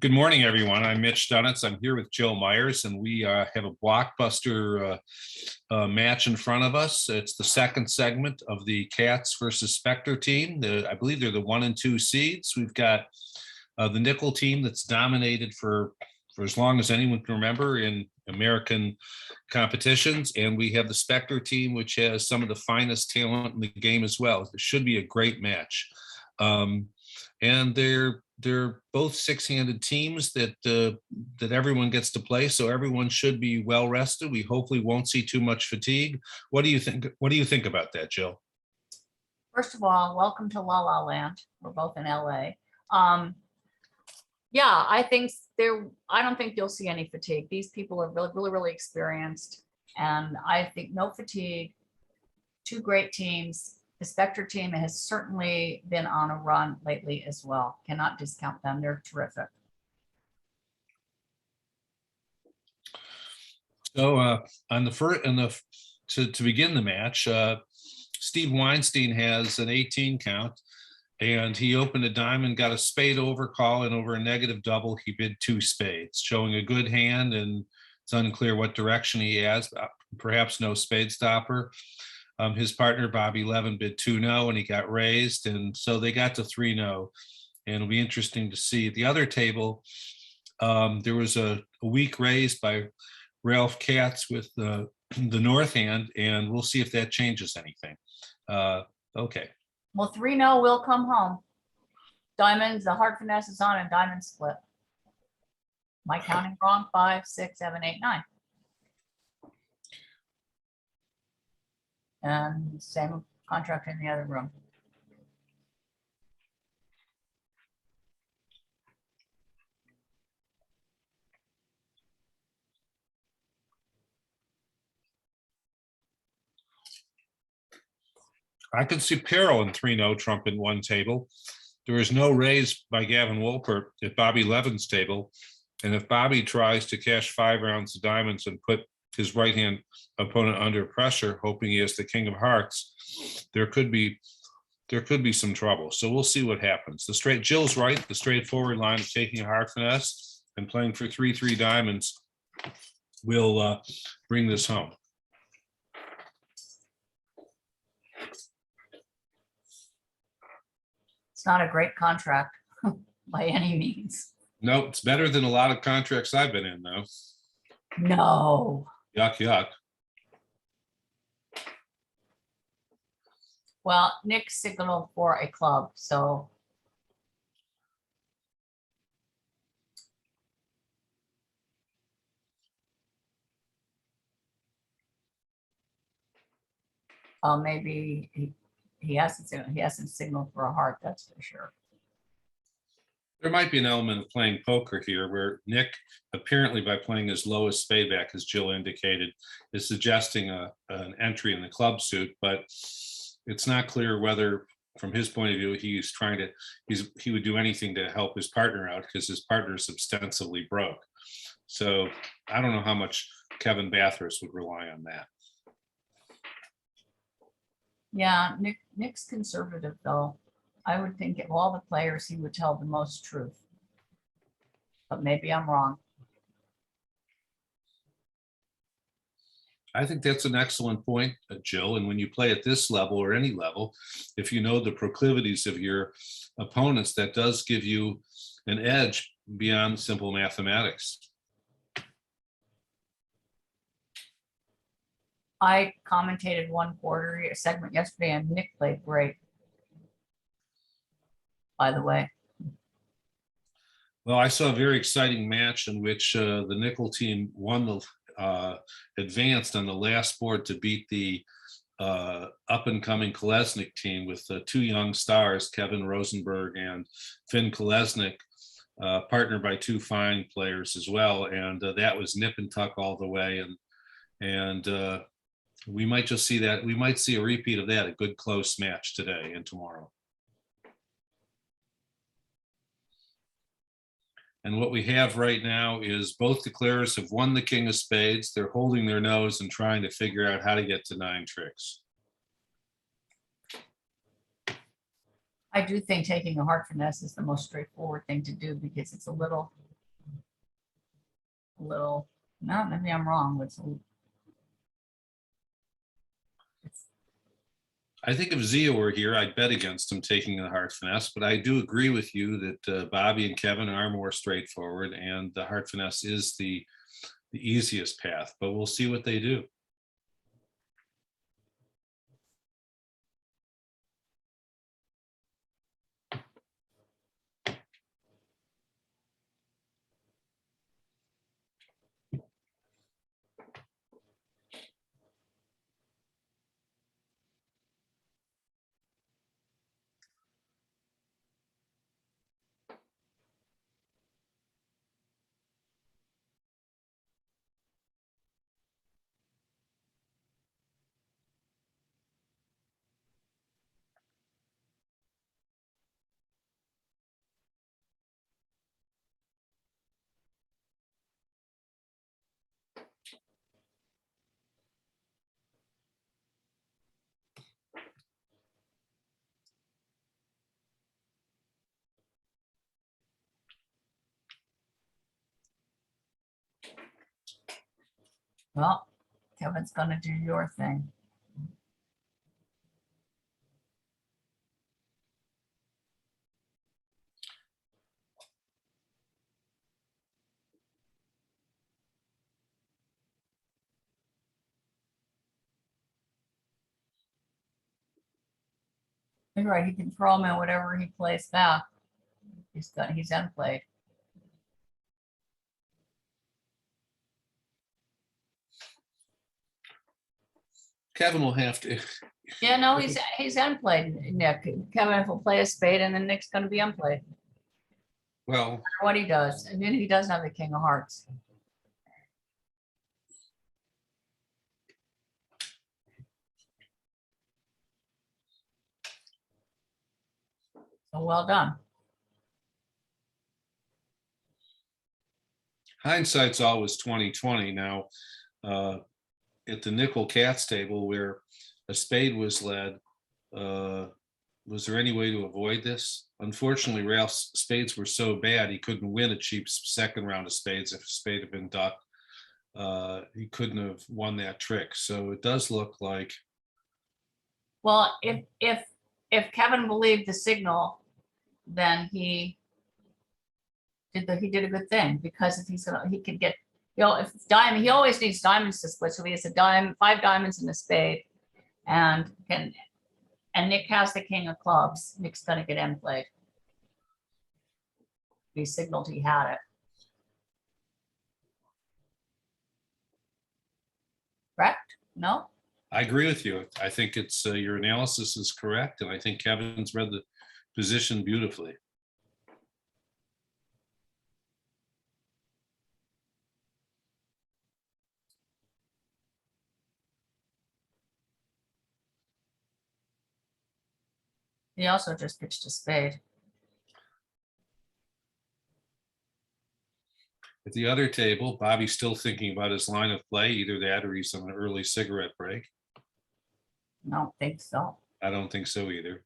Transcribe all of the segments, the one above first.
Good morning, everyone. I'm Mitch Dunitz. I'm here with Joe Meyers, and we have a blockbuster match in front of us. It's the second segment of the Cats versus Spectre team. I believe they're the 1 and 2 seeds. We've got the Nickel team that's dominated for as long as anyone can remember in American competitions, and we have the Spectre team, which has some of the finest talent in the game as well. It should be a great match, and they're both six-handed teams that everyone gets to play, so everyone should be well rested. We hopefully won't see too much fatigue. What do you think? What do you think about that, Jill? First of all, welcome to La La Land. We're both in LA. Yeah, I don't think you'll see any fatigue. These people are really experienced, and I think no fatigue. Two great teams. The Spectre team has certainly been on a run lately as well. Cannot discount them. They're terrific. So on the first, to begin the match, Steve Weinstein has an 18 count, and he opened a diamond, got a spade overcall, and over a negative double, he bid 2 spades, showing a good hand, and it's unclear what direction he has, perhaps no spade stopper. His partner, Bobby Levin, bid 2-0, and he got raised, and so they got to 3-0, and it'll be interesting to see. At the other table, there was a weak raise by Ralph Katz with the north hand, and we'll see if that changes anything. Okay. Well, 3-0 will come home. Diamonds, the heart finesse is on, and diamond split. Am I counting wrong? 5, 6, 7, 8, 9. And same contract in the other room. I could see peril in 3-0 Trump in one table. There is no raise by Gavin Wolpert at Bobby Levin's table. And if Bobby tries to cash 5 rounds of diamonds and put his right-hand opponent under pressure, hoping he has the king of hearts, there could be some trouble. So we'll see what happens. Jill's right. The straightforward line of taking a heart finesse and playing for 3-3 diamonds will bring this home. It's not a great contract by any means. No, it's better than a lot of contracts I've been in, though. No. Yuck, yuck. Well, Nick signaled for a club, so. Maybe he hasn't signaled for a heart, that's for sure. There might be an element of playing poker here where Nick, apparently by playing his lowest spade back, as Jill indicated, is suggesting an entry in the club suit, but it's not clear whether, from his point of view, he would do anything to help his partner out because his partner is ostensibly broke. So I don't know how much Kevin Bathurst would rely on that. Yeah, Nick's conservative though. I would think of all the players, he would tell the most truth. But maybe I'm wrong. I think that's an excellent point, Jill. And when you play at this level or any level, if you know the proclivities of your opponents, that does give you an edge beyond simple mathematics. I commentated one quarter segment yesterday, and Nick played great, by the way. Well, I saw a very exciting match in which the Nickel team advanced on the last board to beat the up-and-coming Kolesnik team with 2 young stars, Kevin Rosenberg and Finn Kolesnik, partnered by 2 fine players as well. And that was nip and tuck all the way. And we might just see that. We might see a repeat of that, a good close match today and tomorrow. And what we have right now is both declarers have won the king of spades. They're holding their nose and trying to figure out how to get to 9 tricks. I do think taking a heart finesse is the most straightforward thing to do because it's a little a little, no, maybe I'm wrong. I think if Zia were here, I'd bet against him taking the heart finesse, but I do agree with you that Bobby and Kevin are more straightforward, and the heart finesse is the easiest path, but we'll see what they do. Well, Kevin's gonna do your thing. You're right, he can throw him in whatever he plays back. He's unplayed. Kevin will have to. Yeah, no, he's unplayed, Nick. Kevin will play a spade and then Nick's gonna be unplayed. Well, What he does, and then he does have the king of hearts. So well done. hindsight's always 2020. Now, at the nickel cats table where a spade was led, was there any way to avoid this? Unfortunately, Ralph's spades were so bad he couldn't win a cheap second round of spades. If a spade had been ducked, he couldn't have won that trick. So it does look like. Well, if Kevin believed the signal, then he did a good thing, because if he could get, if it's diamond, he always needs diamonds to split. So he has a diamond, 5 diamonds in a spade, and Nick has the king of clubs. Nick's gonna get in played. He signaled he had it. Correct? No? I agree with you. I think it's your analysis is correct, and I think Kevin's read the position beautifully. He also just pitched a spade. At the other table, Bobby's still thinking about his line of play, either that or he's on an early cigarette break. I don't think so. I don't think so either.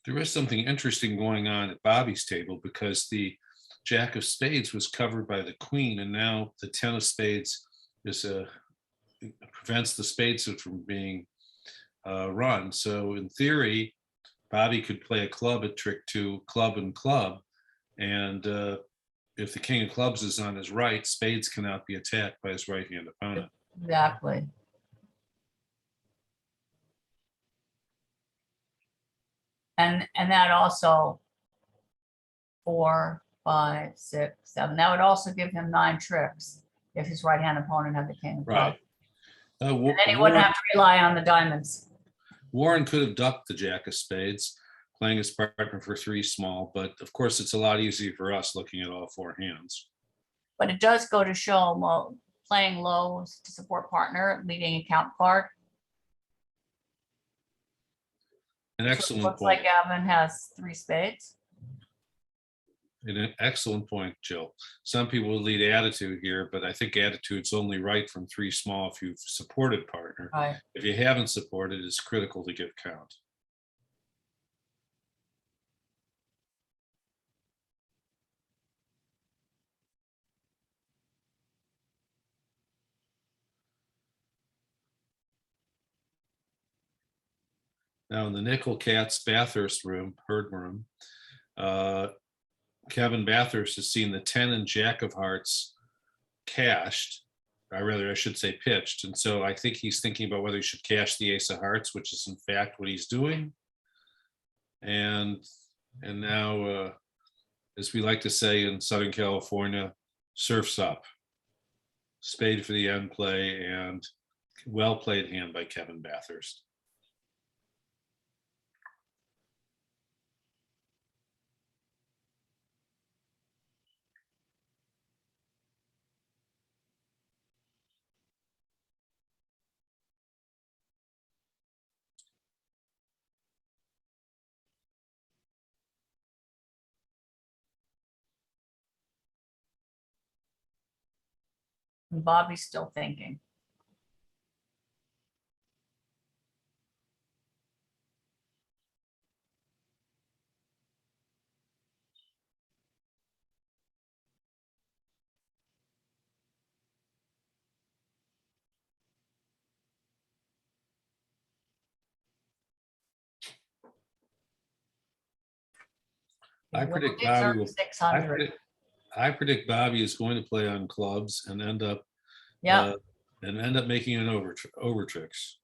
There is something interesting going on at Bobby's table, because the jack of spades was covered by the queen, and now the 10 of spades is prevents the spades from being run. So in theory, Bobby could play a club at trick 2, club and club, and if the king of clubs is on his right, spades cannot be attacked by his right hand opponent. Exactly. And that also 4, 5, 6, 7. That would also give him 9 tricks if his right hand opponent had the king of clubs. Right. And then he wouldn't have to rely on the diamonds. Warren could have ducked the jack of spades, playing his partner for 3 small, but of course it's a lot easier for us looking at all 4 hands. But it does go to show, well, playing low to support partner, leading a count card. An excellent Looks point. like Gavin has 3 spades. An excellent point, Jill. Some people will lead attitude here, but I think attitude's only right from three small if you've supported partner. Right. If you haven't supported, it's critical to give count. Now in the Nickel Cats Bathurst room, herd room, Kevin Bathurst has seen the 10 and Jack of Hearts cashed, or rather I should say pitched. And so I think he's thinking about whether he should cash the Ace of Hearts, which is in fact what he's doing. And now, as we like to say in Southern California, surf's up. Spade for the end play, and well played hand by Kevin Bathurst. And Bobby's still thinking. I predict These are Bobby will. 600. I predict Bobby is going to play on clubs and end up Yeah, making an over tricks.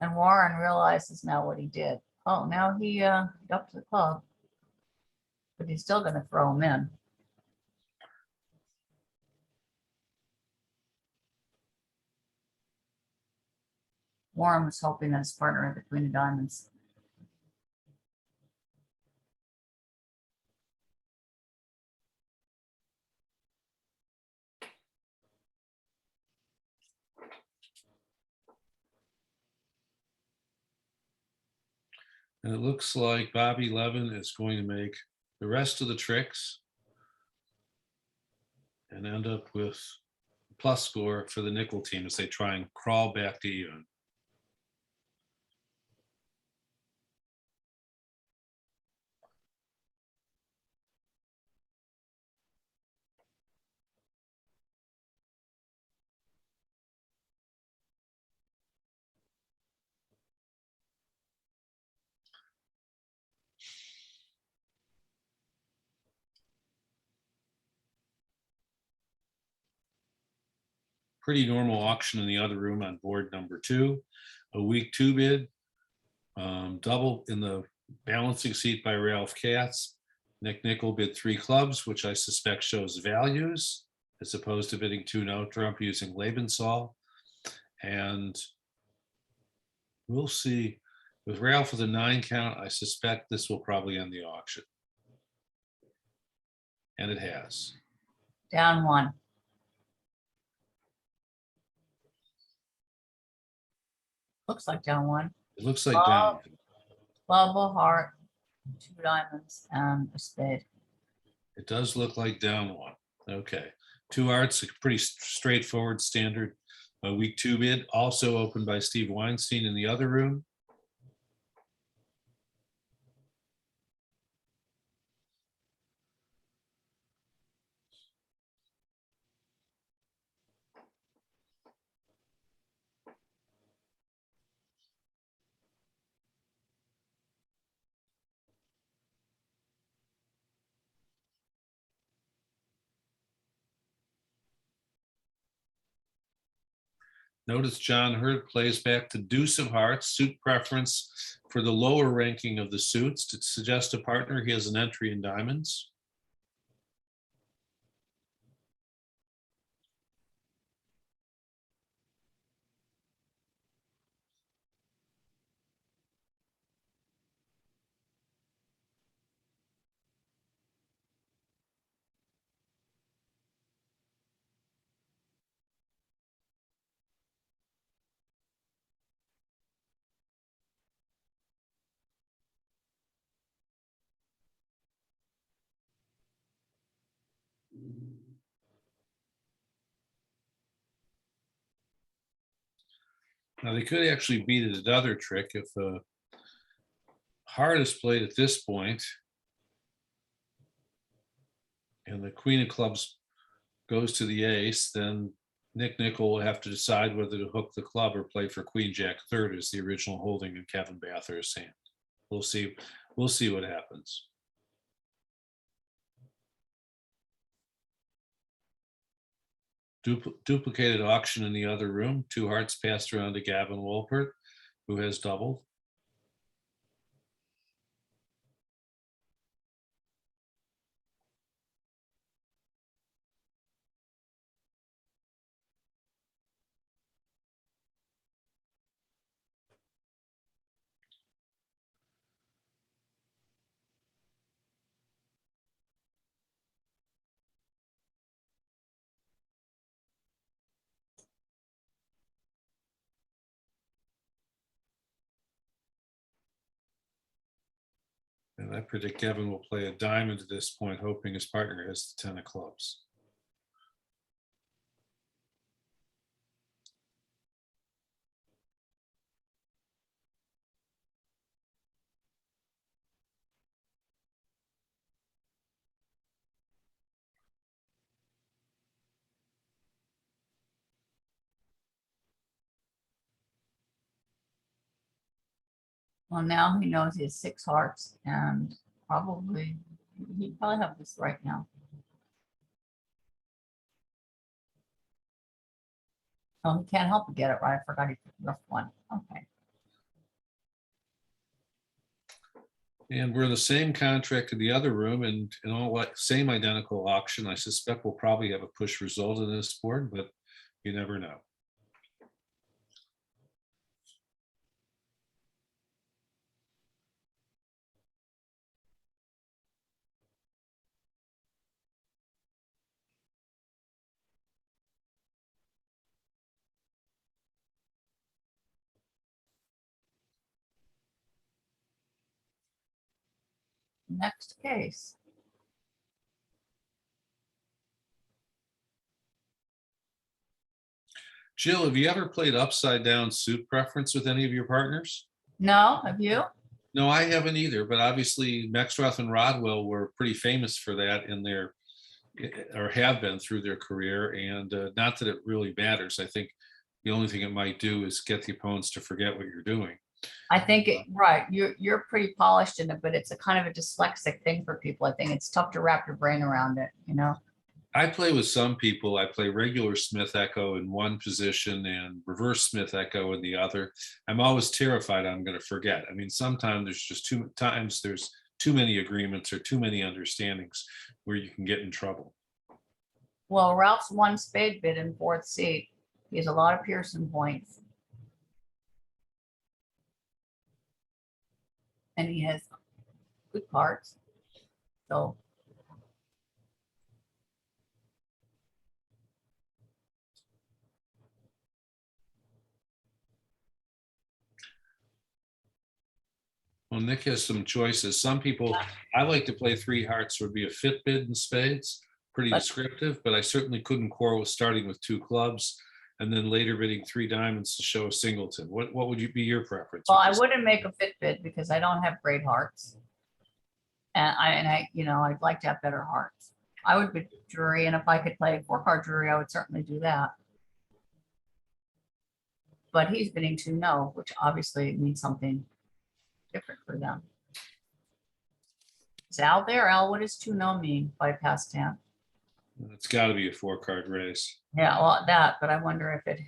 and Warren realizes now what he did. Oh, now he up to the club, but he's still going to throw him in. Warren was hoping that his partner had the queen of diamonds. And it looks like Bobby Levin is going to make the rest of the tricks and end up with a plus score for the nickel team as they try and crawl back to even. Pretty normal auction in the other room on board number 2. A week 2 bid, double in the balancing seat by Ralph Katz. Nick Nickel bid 3 clubs, which I suspect shows values, as opposed to bidding 2 no trump using Lebensol. And we'll see. With Ralph with a 9 count, I suspect this will probably end the auction. And it has. Down 1. Looks like down 1. It looks like down. Club, a heart, 2 diamonds, and a spade. It does look like down 1. Okay. 2 hearts, a pretty straightforward standard week 2 bid, also opened by Steve Weinstein in the other room. Notice John Hurd plays back to deuce of hearts, suit preference for the lower ranking of the suits to suggest a partner he has an entry in diamonds. Now they could actually beat it another trick if heart is played at this point and the queen of clubs goes to the ace, then Nick Nickel will have to decide whether to hook the club or play for queen jack third as the original holding in Kevin Bathurst's hand. We'll see. We'll see what happens. Duplicated auction in the other room. Two hearts passed around to Gavin Wolpert, who has doubled. And I predict Kevin will play a diamond at this point, hoping his partner has the 10 of clubs. Well, now he knows he has 6 hearts and he'd probably have this right now. Oh, he can't help but get it right. I forgot he picked the rough one. Okay. And we're in the same contract in the other room and in all like same identical auction. I suspect we'll probably have a push result in this board, but you never know. Next case. Jill, have you ever played upside down suit preference with any of your partners? No, have you? No, I haven't either, but obviously Maxroth and Rodwell were pretty famous for that in their, or have been through their career. And not that it really matters. I think the only thing it might do is get the opponents to forget what you're doing. I think right. You're pretty polished in it, but it's a kind of a dyslexic thing for people. I think it's tough to wrap your brain around it, you know? I play with some people. I play regular Smith Echo in one position and reverse Smith Echo in the other. I'm always terrified I'm going to forget. I mean, sometimes there's too many agreements or too many understandings where you can get in trouble. Well, Ralph's 1 spade bid in 4th seat. He has a lot of Pearson points. And he has good cards. So Well, Nick has some choices. Some people, I like to play 3 hearts would be a fit bid in spades, pretty descriptive, but I certainly couldn't quarrel with starting with 2 clubs and then later bidding 3 diamonds to show a singleton. What would be your preference? well, I wouldn't make a fit bid because I don't have great hearts. And I, you know, I'd like to have better hearts. I would bid jury, and if I could play 4-card jury, I would certainly do that. But he's bidding 2 no, which obviously means something different for them. Is Al there? Al, what does 2 no mean by past 10? It's got to be a 4-card race. Yeah, well, that, but I wonder if it,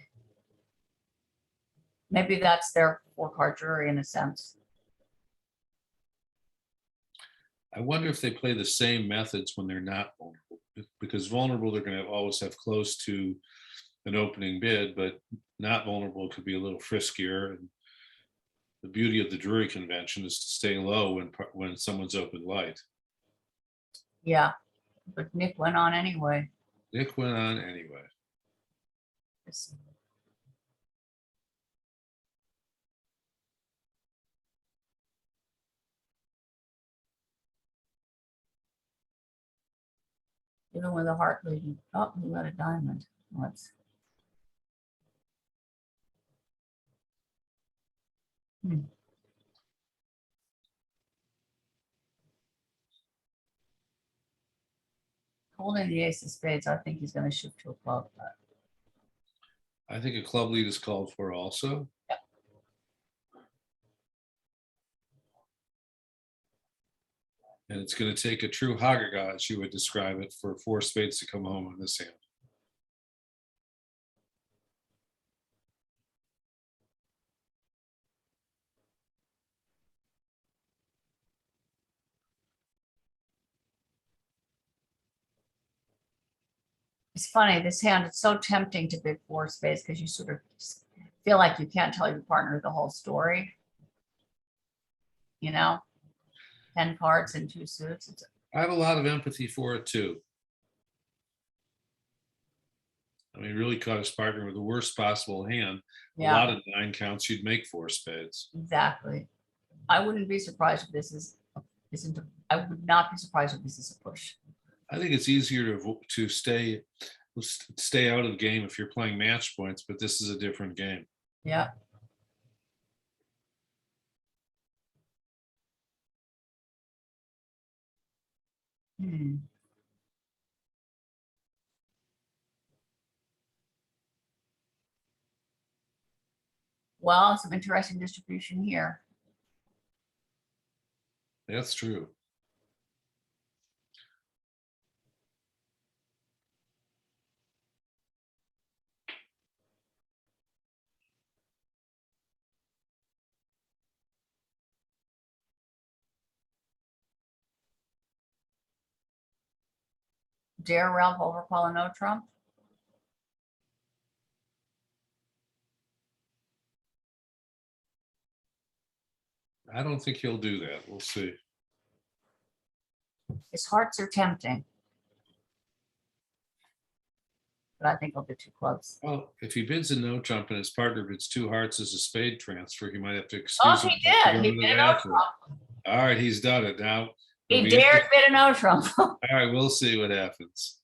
maybe that's their 4-card jury in a sense. I wonder if they play the same methods when they're not vulnerable, because vulnerable, they're going to always have close to an opening bid, but not vulnerable could be a little friskier. And the beauty of the jury convention is to stay low when someone's open light. Yeah, but Nick went on anyway. Nick went on anyway. Even with a heart leading. Oh, we got a diamond. Let's. Holding the ace of spades, I think he's going to shift to a club. But I think a club lead is called for also. Yep. And it's going to take a true Hagaga, as you would describe it, for 4 spades to come home in this hand. it's funny, this hand, it's so tempting to bid 4 spades because you sort of feel like you can't tell your partner the whole story. You know, 10 cards and 2 suits. It's, I have a lot of empathy for it too. I mean, really caught his partner with the worst possible hand. yeah, A lot of 9 counts, you'd make 4 spades. exactly. I wouldn't be surprised if this isn't. I would not be surprised if this is a push. I think it's easier to stay out of the game if you're playing match points, but this is a different game. Yeah. Well, some interesting distribution here. That's true. Dare Ralph overcall a no trump? I don't think he'll do that. We'll see. His hearts are tempting. But I think he'll do 2 clubs. Well, if he bids a no trump and his partner bids 2 hearts as a spade transfer, he might have to excuse Oh, him. he did. He bid a no trump. All right, he's done it now. He dared bid a no trump. All right, we'll see what happens.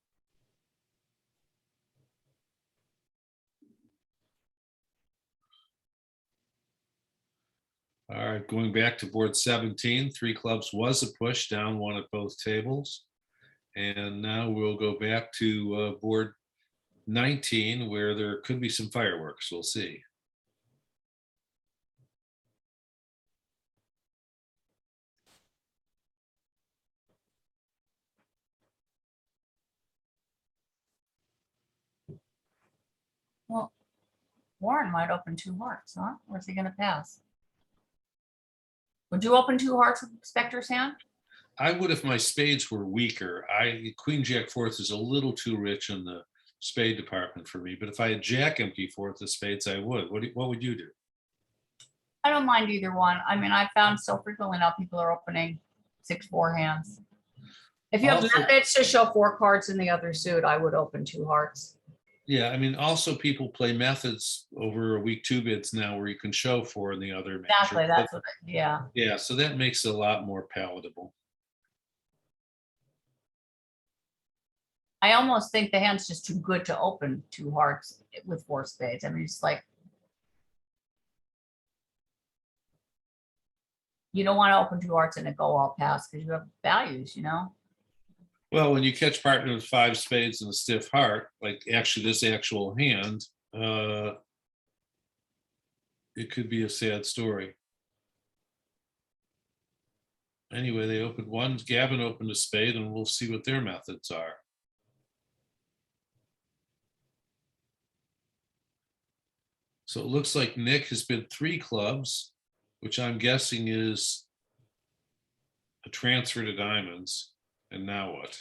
All right, going back to board 17, 3 clubs was a push, down 1 at both tables. And now we'll go back to board 19, where there could be some fireworks. We'll see. Well, Warren might open 2 hearts, huh? Or is he going to pass? Would you open 2 hearts with Spector's hand? I would if my spades were weaker. Queen Jack 4th is a little too rich in the spade department for me. But if I had Jack empty 4th of spades, I would. What would you do? I don't mind either one. I mean, I found so frequently now people are opening 6-4 hands. If you have Also- methods to show 4 cards in the other suit, I would open 2 hearts. Yeah, I mean, also people play methods over a week 2 bids now where you can show 4 in the other major. Exactly. That's what. Yeah. Yeah, so that makes it a lot more palatable. I almost think the hand's just too good to open 2 hearts with 4 spades. I mean, it's like you don't want to open 2 hearts and it go all pass because you have values, you know. Well, when you catch partner with 5 spades and a stiff heart, like actually this actual hand, it could be a sad story. Anyway, they opened 1. Gavin opened a spade, and we'll see what their methods are. So it looks like Nick has bid 3 clubs, which I'm guessing is a transfer to diamonds. And now what?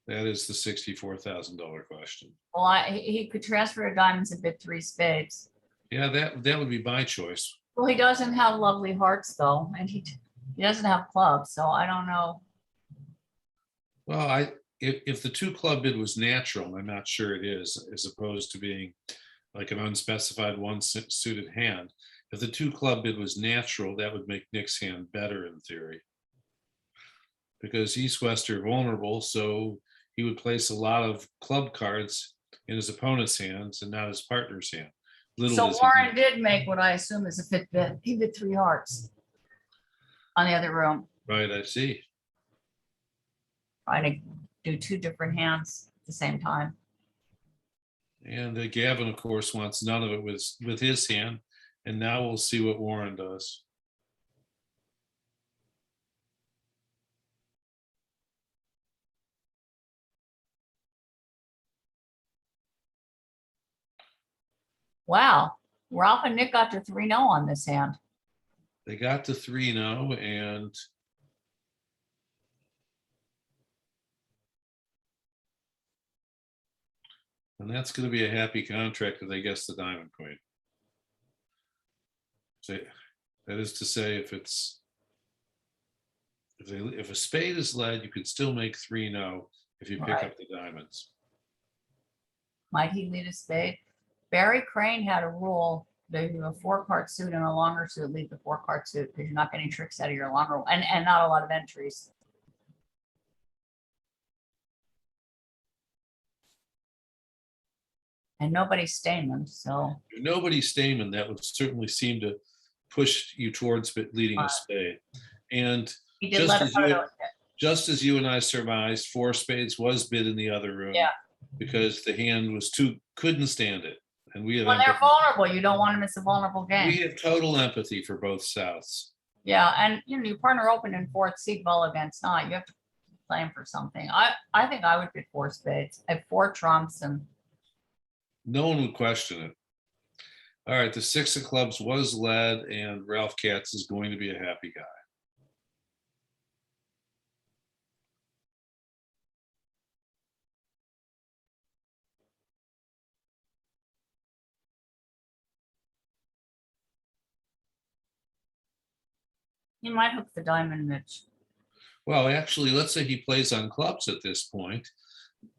That is the $64,000 question. Well, he could transfer to diamonds and bid 3 spades. Yeah, that would be my choice. Well, he doesn't have lovely hearts though, and he doesn't have clubs, so I don't know. Well, if the 2 club bid was natural, and I'm not sure it is, as opposed to being like an unspecified 1 suited hand. If the 2 club bid was natural, that would make Nick's hand better in theory. Because East West are vulnerable, so he would place a lot of club cards in his opponent's hands and not his partner's hand. Little So does he Warren know. did make what I assume is a fit bit. He did 3 hearts on the other room, Right, I see. trying to do 2 different hands at the same time. And Gavin, of course, wants none of it with his hand. And now we'll see what Warren does. Wow, Ralph and Nick got to 3-0 on this hand. They got to 3-0, and that's going to be a happy contract if they guess the diamond queen. So that is to say, if a spade is led, you can still make 3-0 if you pick Right. up the diamonds. Might he lead a spade? Barry Crane had a rule that if you have a 4-card suit and a longer suit, leave the 4-card suit because you're not getting tricks out of your longer one, and not a lot of entries. And nobody's staying them, so If nobody's staying, that would certainly seem to push you towards leading a spade. And he did let just as you and I surmised, 4 spades was bid in the other room. Yeah. Because the hand was couldn't stand it. And we have when they're empathy. vulnerable, you don't want to miss a vulnerable game. We have total empathy for both Souths. Yeah, and your partner opened in 4th seed, well against not. You have to play him for something. I think I would pick 4 spades. I have 4 trumps, and No one would question it. All right, the 6 of clubs was led, and Ralph Katz is going to be a happy guy. he might hook the diamond, Mitch. Well, actually, let's say he plays on clubs at this point.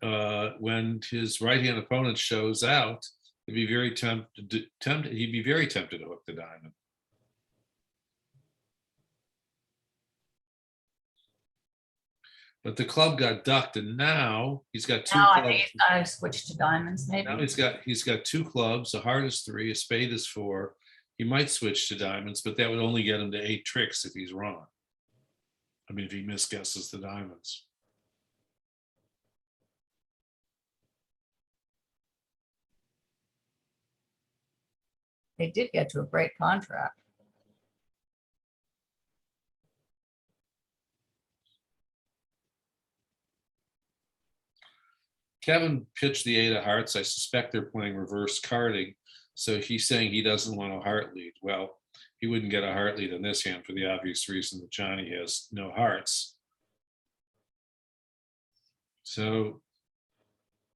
When his right-hand opponent shows out, he'd be very tempted to hook the diamond. But the club got ducked, and now he's got 2 Now I clubs. think he's got to switch to diamonds, maybe. Now he's got 2 clubs. A heart is 3, a spade is 4. He might switch to diamonds, but that would only get him to 8 tricks if he's wrong. I mean, if he misguesses the diamonds. They did get to a great contract. Kevin pitched the 8 of hearts. I suspect they're playing reverse carding. So he's saying he doesn't want a heart lead. Well, he wouldn't get a heart lead in this hand for the obvious reason that Johnny has no hearts. So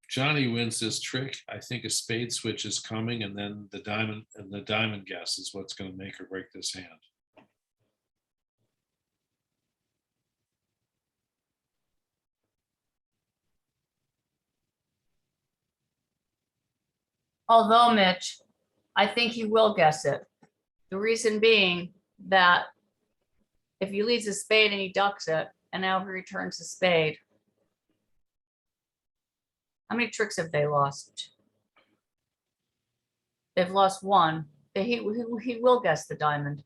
Johnny wins this trick. I think a spade switch is coming, and then the diamond guess is what's going to make or break this hand. Although, Mitch, I think he will guess it. The reason being that if he leads a spade and he ducks it, and now he returns the spade, how many tricks have they lost? They've lost 1. He will guess the diamond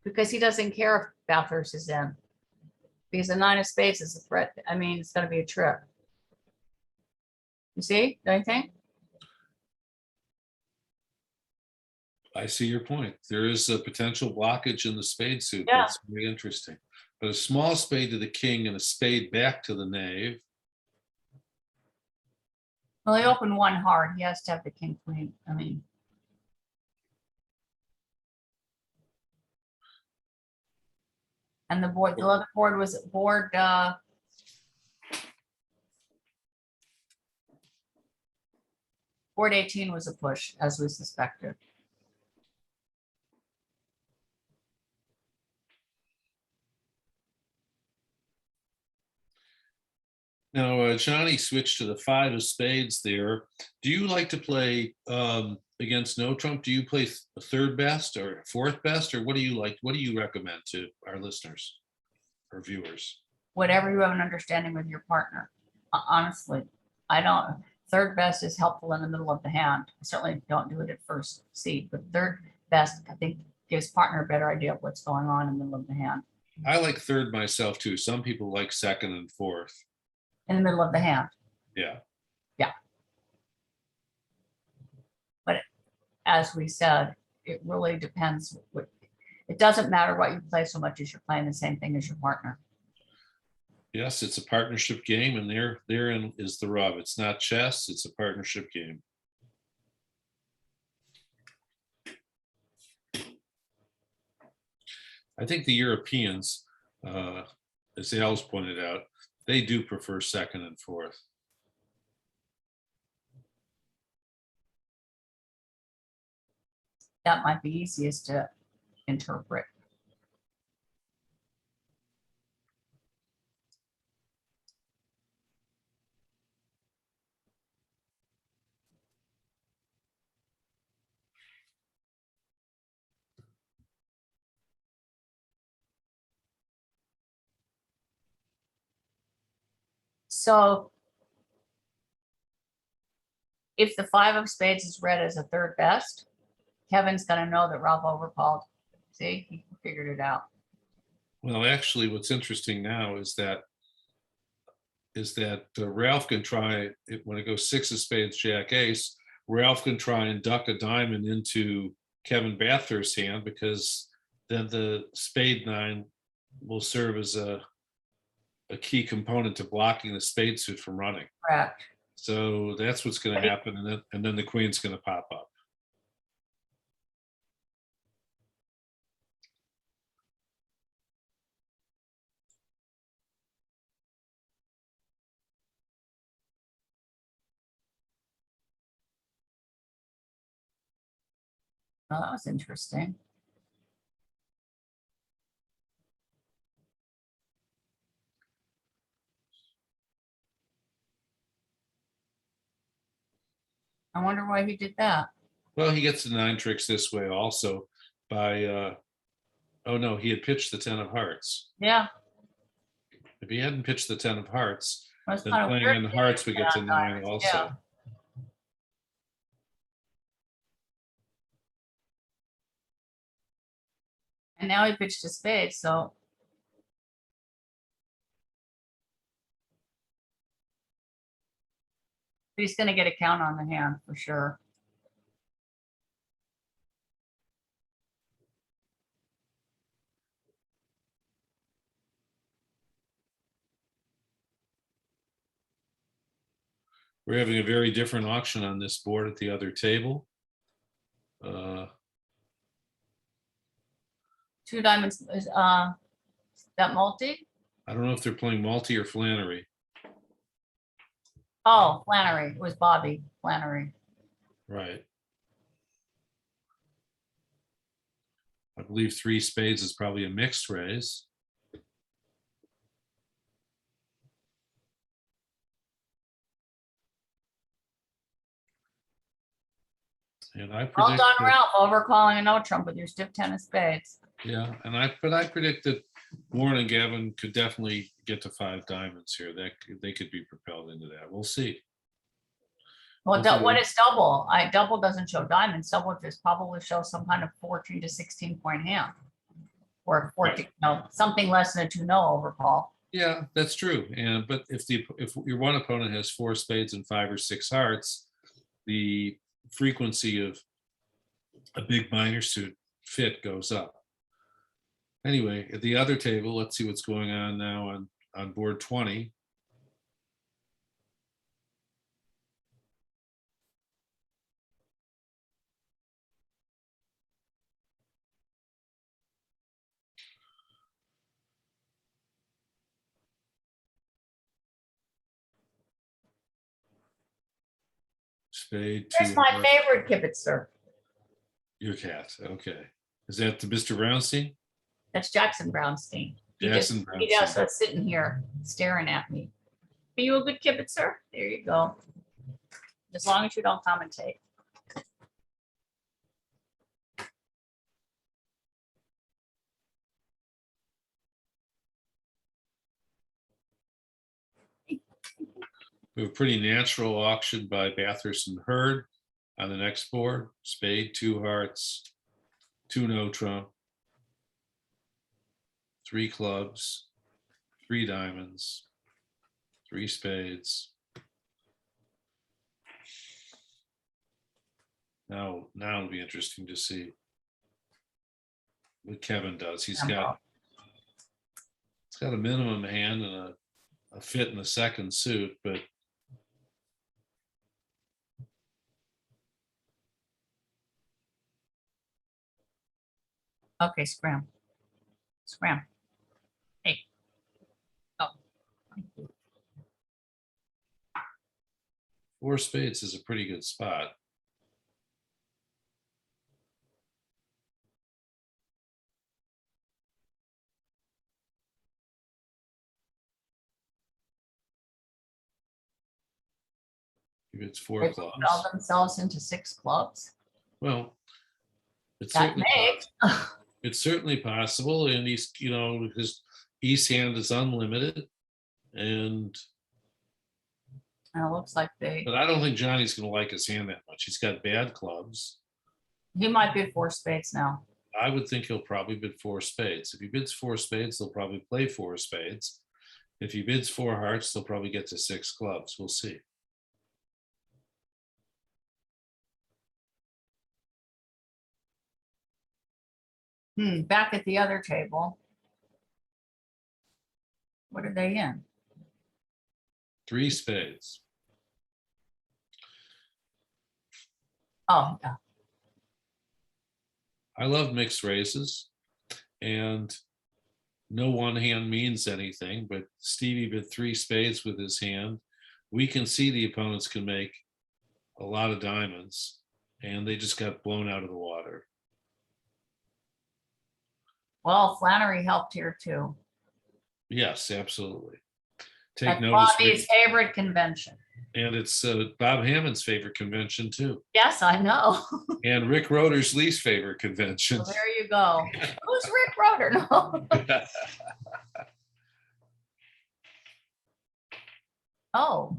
because he doesn't care if Bathurst is in. Because the 9 of spades is a threat. I mean, it's going to be a trick. You see, don't you think? I see your point. There is a potential blockage in the spade suit. Yeah. That's very interesting. But a small spade to the king and a spade back to the knave. Well, he opened 1 heart. He has to have the king queen. I mean, and the other board was board 18 was a push, as we suspected. Now, Johnny switched to the 5 of spades there. Do you like to play against no trump? Do you play 3rd best or 4th best, or what do you like? What do you recommend to our listeners or viewers? Whatever you have an understanding with your partner. Honestly, I don't, third best is helpful in the middle of the hand. I certainly don't do it at first seed, but third best, I think, gives partner a better idea of what's going on in the middle of the hand, I like third myself too. Some people like second and fourth. in the middle of the hand. Yeah. But as we said, it really depends. It doesn't matter what you play so much as you're playing the same thing as your partner. Yes, it's a partnership game, and therein is the rub. It's not chess, it's a partnership game. I think the Europeans, as Al's pointed out, they do prefer second and fourth. That might be easiest to interpret. So if the 5 of spades is read as a third best, Kevin's gonna know that Ralph overcalled. See, he figured it out. Well, actually, what's interesting now is that Ralph can try when it goes 6 of spades, jack ace. Ralph can try and duck a diamond into Kevin Bathurst's hand, because then the spade 9 will serve as a key component to blocking the spade suit from running. Correct. So that's what's going to happen, and then the queen's going to pop up. Well, that was interesting. I wonder why he did that. Well, he gets the 9 tricks this way also by, oh no, he had pitched the 10 of hearts. Yeah, If he hadn't pitched the 10 of hearts, that's then kind of playing weird. in hearts, we get to 9 also. Yeah. And now he pitched a spade, so. But he's gonna get a count on the hand for sure. We're having a very different auction on this board at the other table. 2 diamonds is that multi? I don't know if they're playing multi or Flannery. Oh, Flannery. It was Bobby Flannery. Right. I believe 3 spades is probably a mixed raise. And I Well predict done, that, Ralph, overcalling a no trump with your stiff 10 of spades. yeah, but I predict that Warren and Gavin could definitely get to 5 diamonds here. That they could be propelled into that. We'll see. Well, Hopefully. what is double? Double doesn't show diamonds. Double just probably shows some kind of 14 to 16 point hand. Or 14, no, something less than a 2-0 overcall. Yeah, that's true. And but if your one opponent has 4 spades and 5 or 6 hearts, the frequency of a big minor suit fit goes up. Anyway, at the other table, let's see what's going on now on board 20. Spade 2. Here's my favorite kibitzer. Your cat. Okay. Is that the Mr. Brownstein? That's Jackson Brownstein. He Jackson just Brownstein. sitting here staring at me. Are you a good kibitzer? There you go. As long as you don't commentate. We have a pretty natural auction by Bathurst and Hurd on the next board. Spade, 2 hearts, 2 no trump, 3 clubs, 3 diamonds, 3 spades. Now it'll be interesting to see what Kevin does. He's got a minimum hand and a fit in the second suit, but Okay, scram. Scram. Hey. Oh. 4 spades is a pretty good spot. If it's 4 They clubs. sell themselves into 6 clubs. Well, it's That certainly makes. possible. It's certainly possible, and he's, his East hand is unlimited, and And it looks like but I don't think Johnny's going to like his hand that much. He's got bad clubs. he might bid 4 spades now. I would think he'll probably bid 4 spades. If he bids 4 spades, they'll probably play 4 spades. If he bids 4 hearts, they'll probably get to 6 clubs. We'll see. Back at the other table. What are they in? 3 spades. Oh, yeah. I love mixed races, and no one hand means anything, but Stevie bid 3 spades with his hand. We can see the opponents can make a lot of diamonds, and they just got blown out of the water. Well, Flannery helped here too. Yes, absolutely. Take That's notice. Bobby's favorite convention. And it's Bob Hammond's favorite convention too. Yes, I know. And Rick Roder's least favorite convention. Well, there you go. Who's Rick Roder? No. Oh,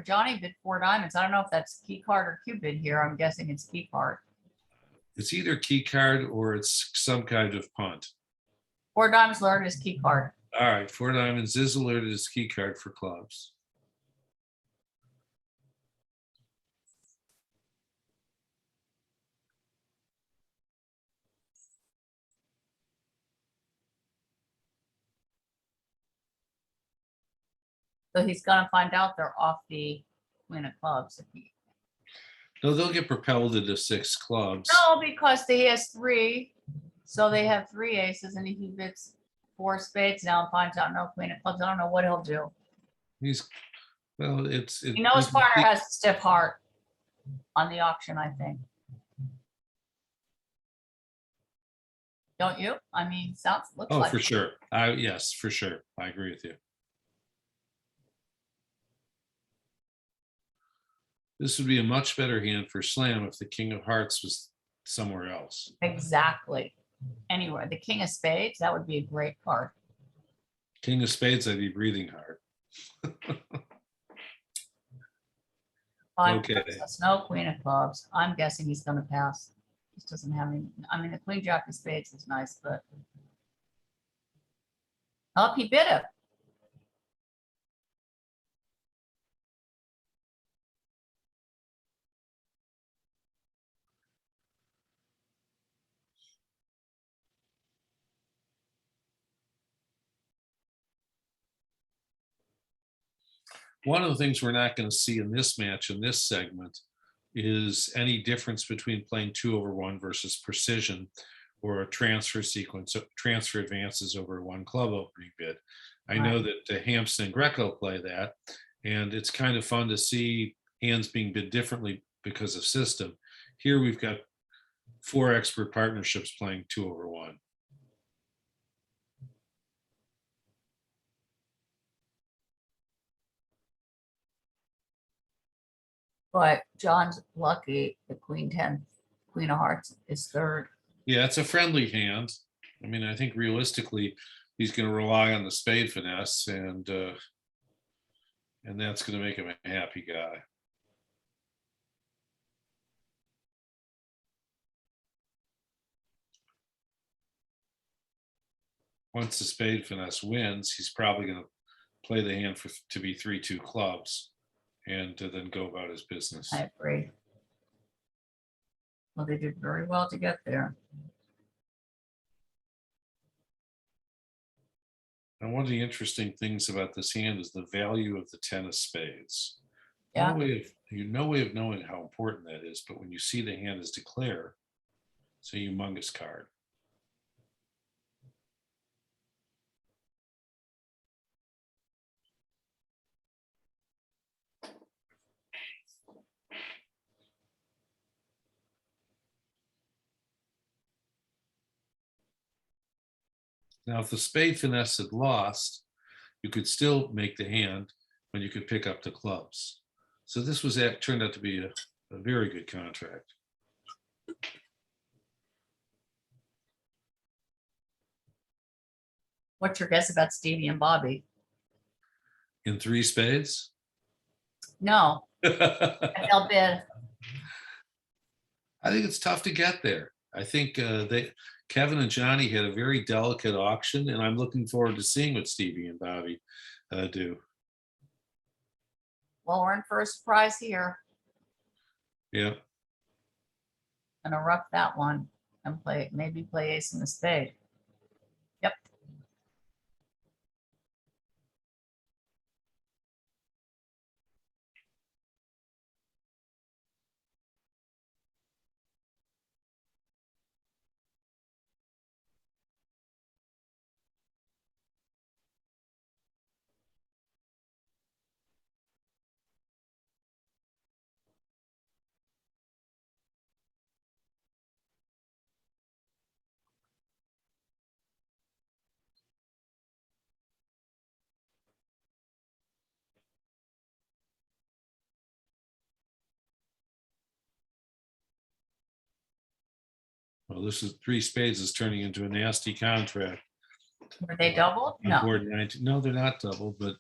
Johnny bid 4 diamonds. I don't know if that's key card or key bid here. I'm guessing it's key card. It's either key card or it's some kind of punt. 4 diamonds alerted is key card. All right, 4 diamonds is alerted as key card for clubs. So he's gonna find out they're off the queen of clubs. No, they'll get propelled into 6 clubs. No, because he has 3. So they have 3 aces, and if he bids 4 spades now and finds out no queen of clubs, I don't know what he'll do. He knows partner has a stiff heart on the auction, I think. Don't you? I mean, looks Oh, like. for sure. Yes, for sure. I agree with you. This would be a much better hand for slam if the king of hearts was somewhere else. Exactly. Anyway, the king of spades, that would be a great card. King of spades, I'd be breathing hard. Okay. No queen of clubs. I'm guessing he's gonna pass. Just doesn't have any. I mean, the queen jack of spades is nice, but oh, he bid it. One of the things we're not going to see in this match, in this segment, is any difference between playing 2/1 versus precision or a transfer sequence, transfer advances over 1 club opening bid. I know that Hampson and Greco play that, and it's kind of fun to see hands being bid differently because of system. Here we've got 4 expert partnerships playing 2/1. But John's lucky. The queen 10, queen of hearts is 3rd. Yeah, it's a friendly hand. I mean, I think realistically, he's going to rely on the spade finesse, and And that's going to make him a happy guy. Once the spade finesse wins, he's probably going to play the hand to be 3-2 clubs and to then go about his business. I agree. Well, they did very well to get there. And one of the interesting things about this hand is the value of the 10 of spades. Yeah. No way of knowing how important that is, but when you see the hand is declare, it's a humongous card. Now, if the spade finesse had lost, you could still make the hand when you could pick up the clubs. So this turned out to be a very good contract. What's your guess about Stevie and Bobby? In 3 spades? No, they'll bid. I think it's tough to get there. I think Kevin and Johnny had a very delicate auction, and I'm looking forward to seeing what Stevie and Bobby do. Well, we're in for a surprise here. Yeah. Gonna rough that one and maybe play ace in the spade. Yep. Well, this is 3 spades is turning into a nasty contract. Were they doubled? On No. board 19. No, they're not doubled, but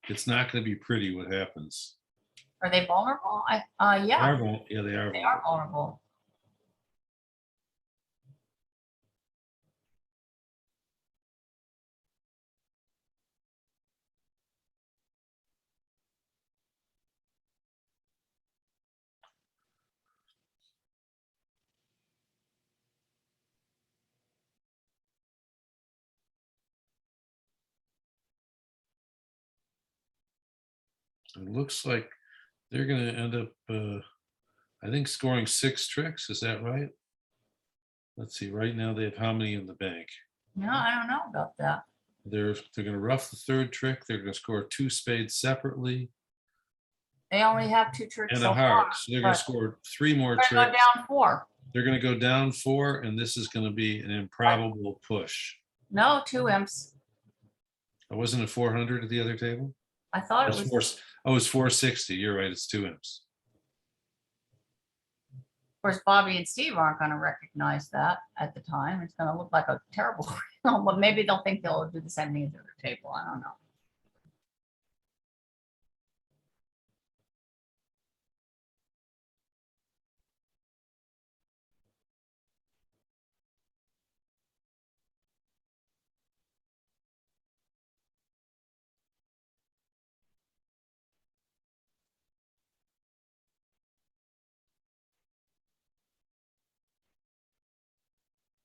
it's not going to be pretty what happens. Are they vulnerable? Yeah. They are. They are vulnerable. It looks like they're going to end up, I think, scoring 6 tricks. Is that right? Let's see. Right now, they have how many in the bank? No, I don't know about that. They're going to rough the 3rd trick. They're going to score 2 spades separately They only have 2 tricks and so a heart. far, So they're going to but score 3 more they're gonna tricks. go down 4. They're going to go down 4, and this is going to be an improbable push. No, 2 imps. I wasn't a 400 at the other table. I thought it was. Oh, it's 460. You're right. It's 2 imps. Of course, Bobby and Steve aren't going to recognize that at the time. It's going to look like a terrible, but maybe they'll think they'll do the same thing at the other table. I don't know.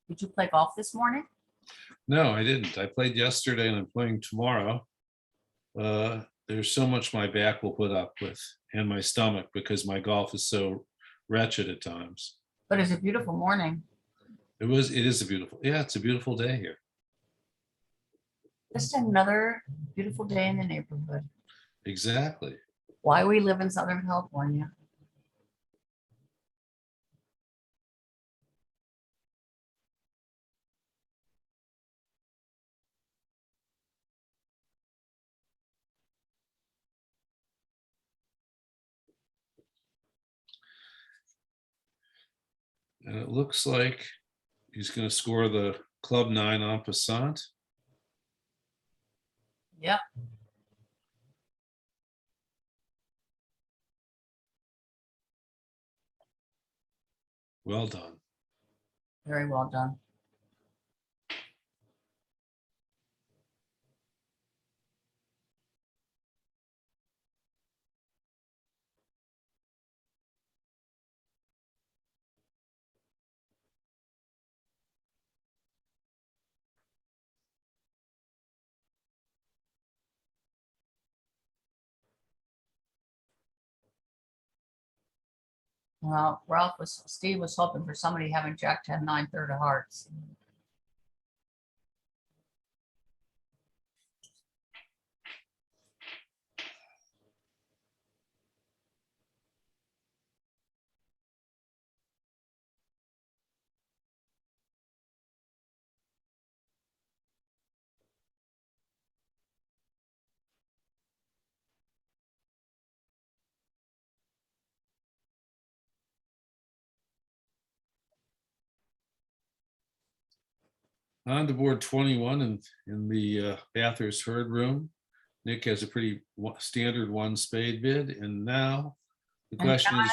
Did you play golf this morning? No, I didn't. I played yesterday and I'm playing tomorrow. There's so much my back will put up with and my stomach because my golf is so wretched at times. But it's a beautiful morning. It is a beautiful, yeah, it's a beautiful day here. Just another beautiful day in the neighborhood. Exactly. Why we live in Southern California. And it looks like he's going to score the club 9 en passant. Yep. Well done. Very well done. Well, Steve was hoping for somebody having Jack 10, 9, third of hearts. On to board 21 in the Bathurst herd room. Nick has a pretty standard one spade bid. And now the question is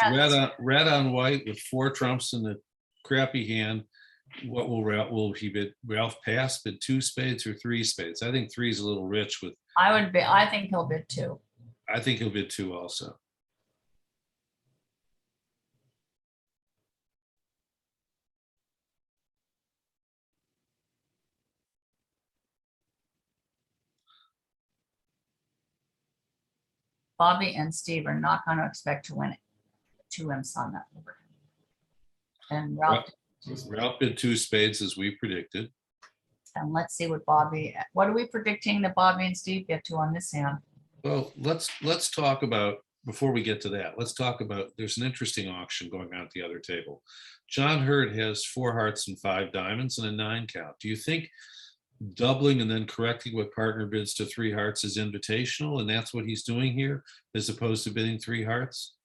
red on white with 4 trumps in the crappy hand. What will he bid? Ralph pass, bid 2 spades or 3 spades? I think 3 is a little rich with. I think he'll bid 2. I think he'll bid 2 also. Bobby and Steve are not going to expect to win it. 2M's on that board. And Ralph bid 2 spades as we predicted. And let's see what are we predicting that Bobby and Steve get to on this hand? Well, let's talk about, before we get to that, let's talk about, there's an interesting auction going on at the other table. John Hurd has 4 hearts and 5 diamonds and a 9 count. Do you think doubling and then correcting what partner bids to 3 hearts is invitational, and that's what he's doing here, as opposed to bidding 3 hearts?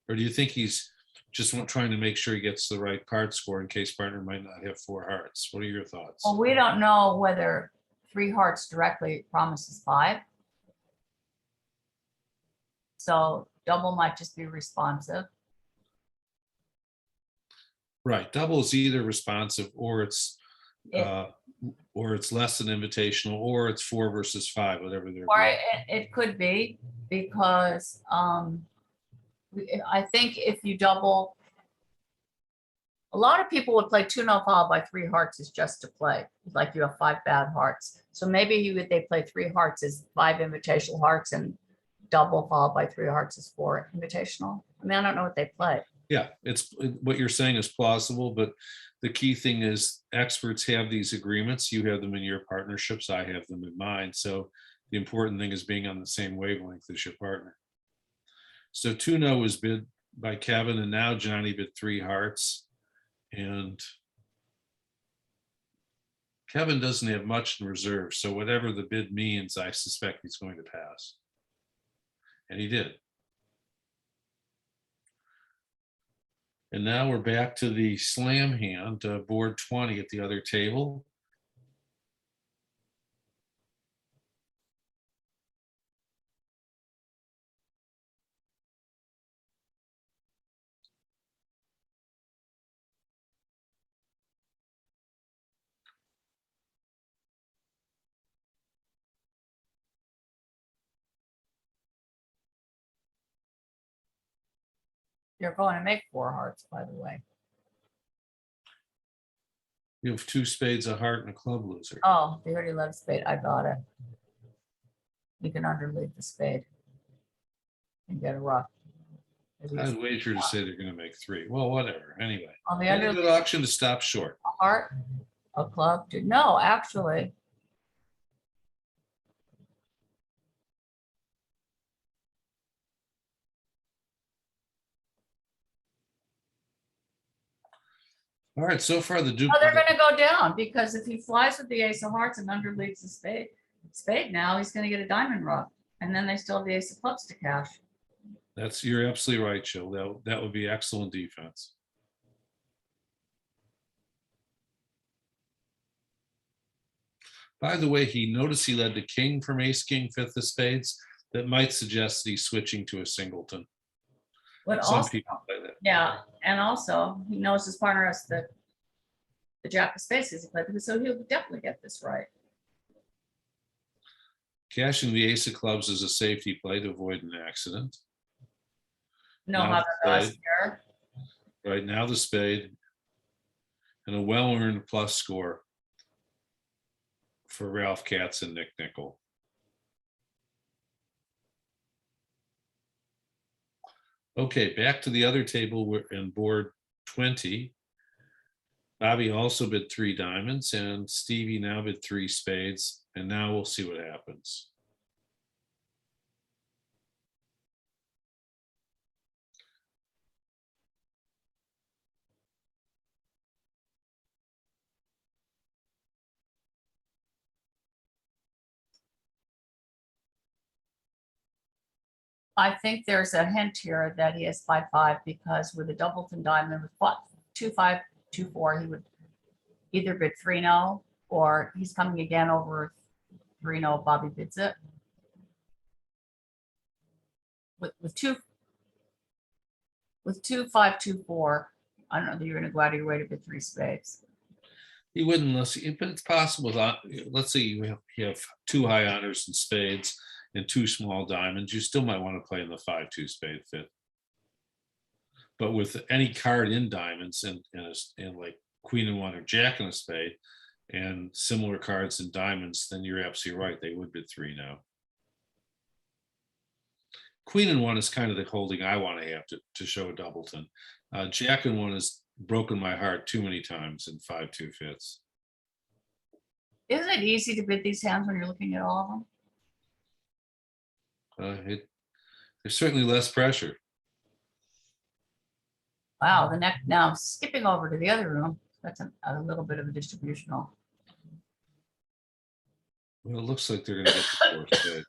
Or do you think he's just trying to make sure he gets the right card score in case partner might not have 4 hearts? What are your thoughts? Well, we don't know whether 3 hearts directly promises 5. So double might just be responsive. Right, double is either responsive or it's less than invitational, or it's 4 versus 5, whatever they're. Or it could be, because I think if you double, a lot of people would play 2-0 followed by 3 hearts is just to play, like you have 5 bad hearts. So maybe they play 3 hearts as 5 invitational hearts, and double followed by 3 hearts is 4 invitational. I mean, I don't know what they play. Yeah, it's what you're saying is plausible, but the key thing is experts have these agreements. You have them in your partnerships. I have them in mine. So the important thing is being on the same wavelength as your partner. So 2-0 was bid by Kevin, and now Johnny bid 3 hearts. And Kevin doesn't have much in reserve. So whatever the bid means, I suspect he's going to pass. And he did. And now we're back to the slam hand, board 20 at the other table. You're going to make 4 hearts, by the way. You have 2 spades, a heart, and a club loser. Oh, they already left spade. I got it. You can underlead the spade and get a rough. I'd wager to say they're going to make 3. Well, whatever. Anyway, On the a good auction to stop short. A heart, a club. No, actually. All right, so far the Duke. Oh, they're going to go down, because if he flies with the ace of hearts and underleads the spade now, he's going to get a diamond rough, and then they still have the ace of clubs to cash. You're absolutely right, Jill. That would be excellent defense. By the way, he noticed he led the king from ace king 5th of spades. That might suggest that he's switching to a singleton. But Some also, people play that. yeah, and also he knows his partner has the jack of spades he played, so he'll definitely get this right. Cashing the ace of clubs is a safety play to avoid an accident. Know Now how the to spade. here. Right now the spade, and a well-earned plus score for Ralph Katz and Nick Nickel. Okay, back to the other table in board 20. Bobby also bid 3 diamonds, and Stevie now bid 3 spades, and now we'll see what happens. I think there's a hint here that he has 5-5 because with a doubleton diamond with 2-5, 2-4, he would either bid 3-0 or he's coming again over 3-0. Bobby bids it. With 2-5, 2-4, I don't know that you're going to go out of your way to bid 3 spades. He wouldn't unless, but it's possible. Let's say you have 2 high honors and spades and 2 small diamonds. You still might want to play in the 5-2 spade fit. But with any card in diamonds and like queen and 1 or jack and a spade and similar cards in diamonds, then you're absolutely right. They would bid 3 now. Queen and 1 is kind of the holding I want to have to show a doubleton. Jack and 1 has broken my heart too many times in 5-2 fits. Isn't it easy to bid these hands when you're looking at all of them? There's certainly less pressure. Wow, the next, now skipping over to the other room, that's a little bit of a distributional. Well, it looks like they're going to get the 4th spade.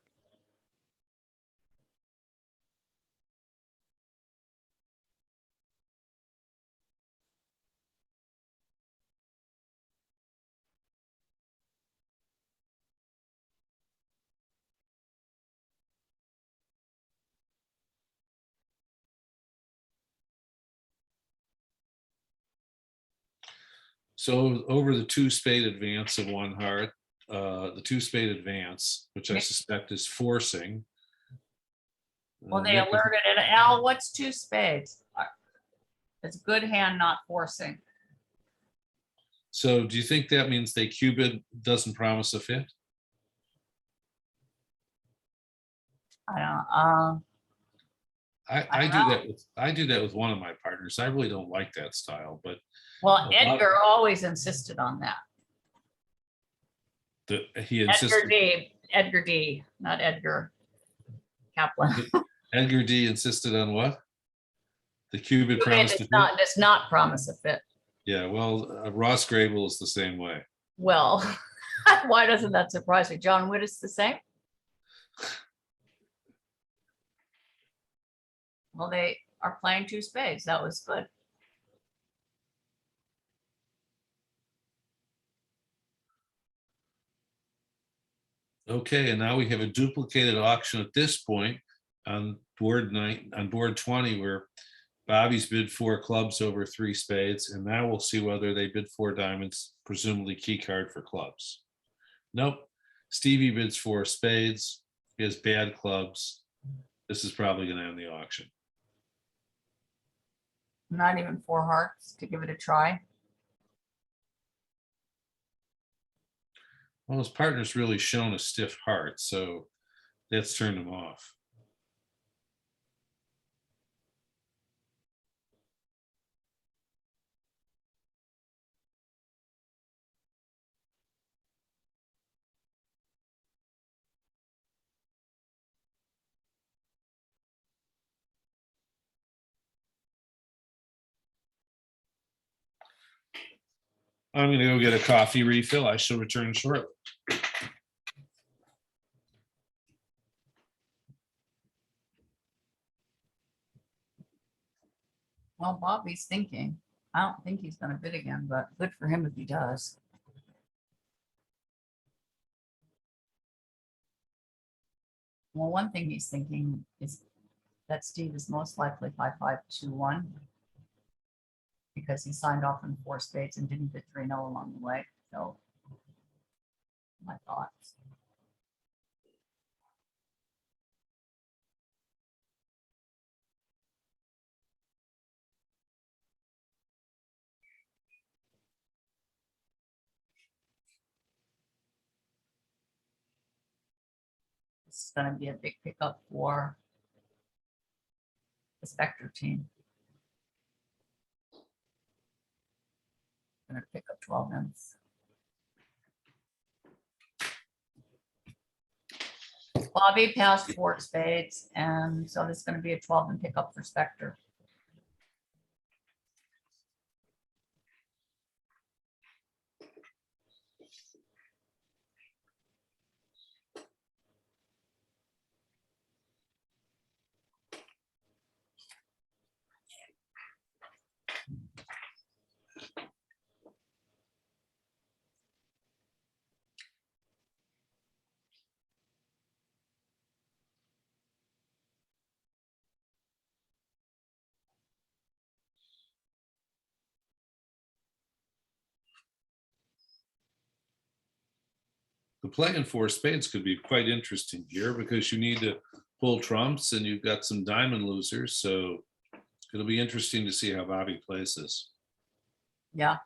So over the 2 spade advance of 1 heart, the 2 spade advance, which I suspect is forcing. Well, they alerted it. Al, what's 2 spades? It's a good hand, not forcing. So do you think that means they cubed doesn't promise a fit? I don't. I do that with one of my partners. I really don't like that style, but Well, Edgar always insisted on that. he insisted. Edgar D, not Edgar Kaplan. Edgar D insisted on what? The cubed promise to fit? Does not promise a fit. Yeah, well, Ross Grable is the same way. Well, why doesn't that surprise me? John Witt is the same. Well, they are playing 2 spades. That was good. Okay, and now we have a duplicated auction at this point on board 20, where Bobby's bid 4 clubs over 3 spades, and now we'll see whether they bid 4 diamonds, presumably key card for clubs. Nope. Stevie bids 4 spades. He has bad clubs. This is probably going to end the auction. Not even 4 hearts to give it a try. Well, his partner's really shown a stiff heart, so that's turned him off. I'm going to go get a coffee refill. I shall return shortly. Well, Bobby's thinking. I don't think he's going to bid again, but good for him if he does. Well, one thing he's thinking is that Steve is most likely 5-5-2-1 because he signed off on 4 spades and didn't get 3-0 along the way. So my thoughts. This is going to be a big pickup for the Spectre team. Going to pick up 12 ends. Bobby passed 4 spades, and so this is going to be a 12 and pickup for Spectre. The playing 4 spades could be quite interesting here because you need to pull trumps and you've got some diamond losers. So it'll be interesting to see how Bobby plays this. Yeah.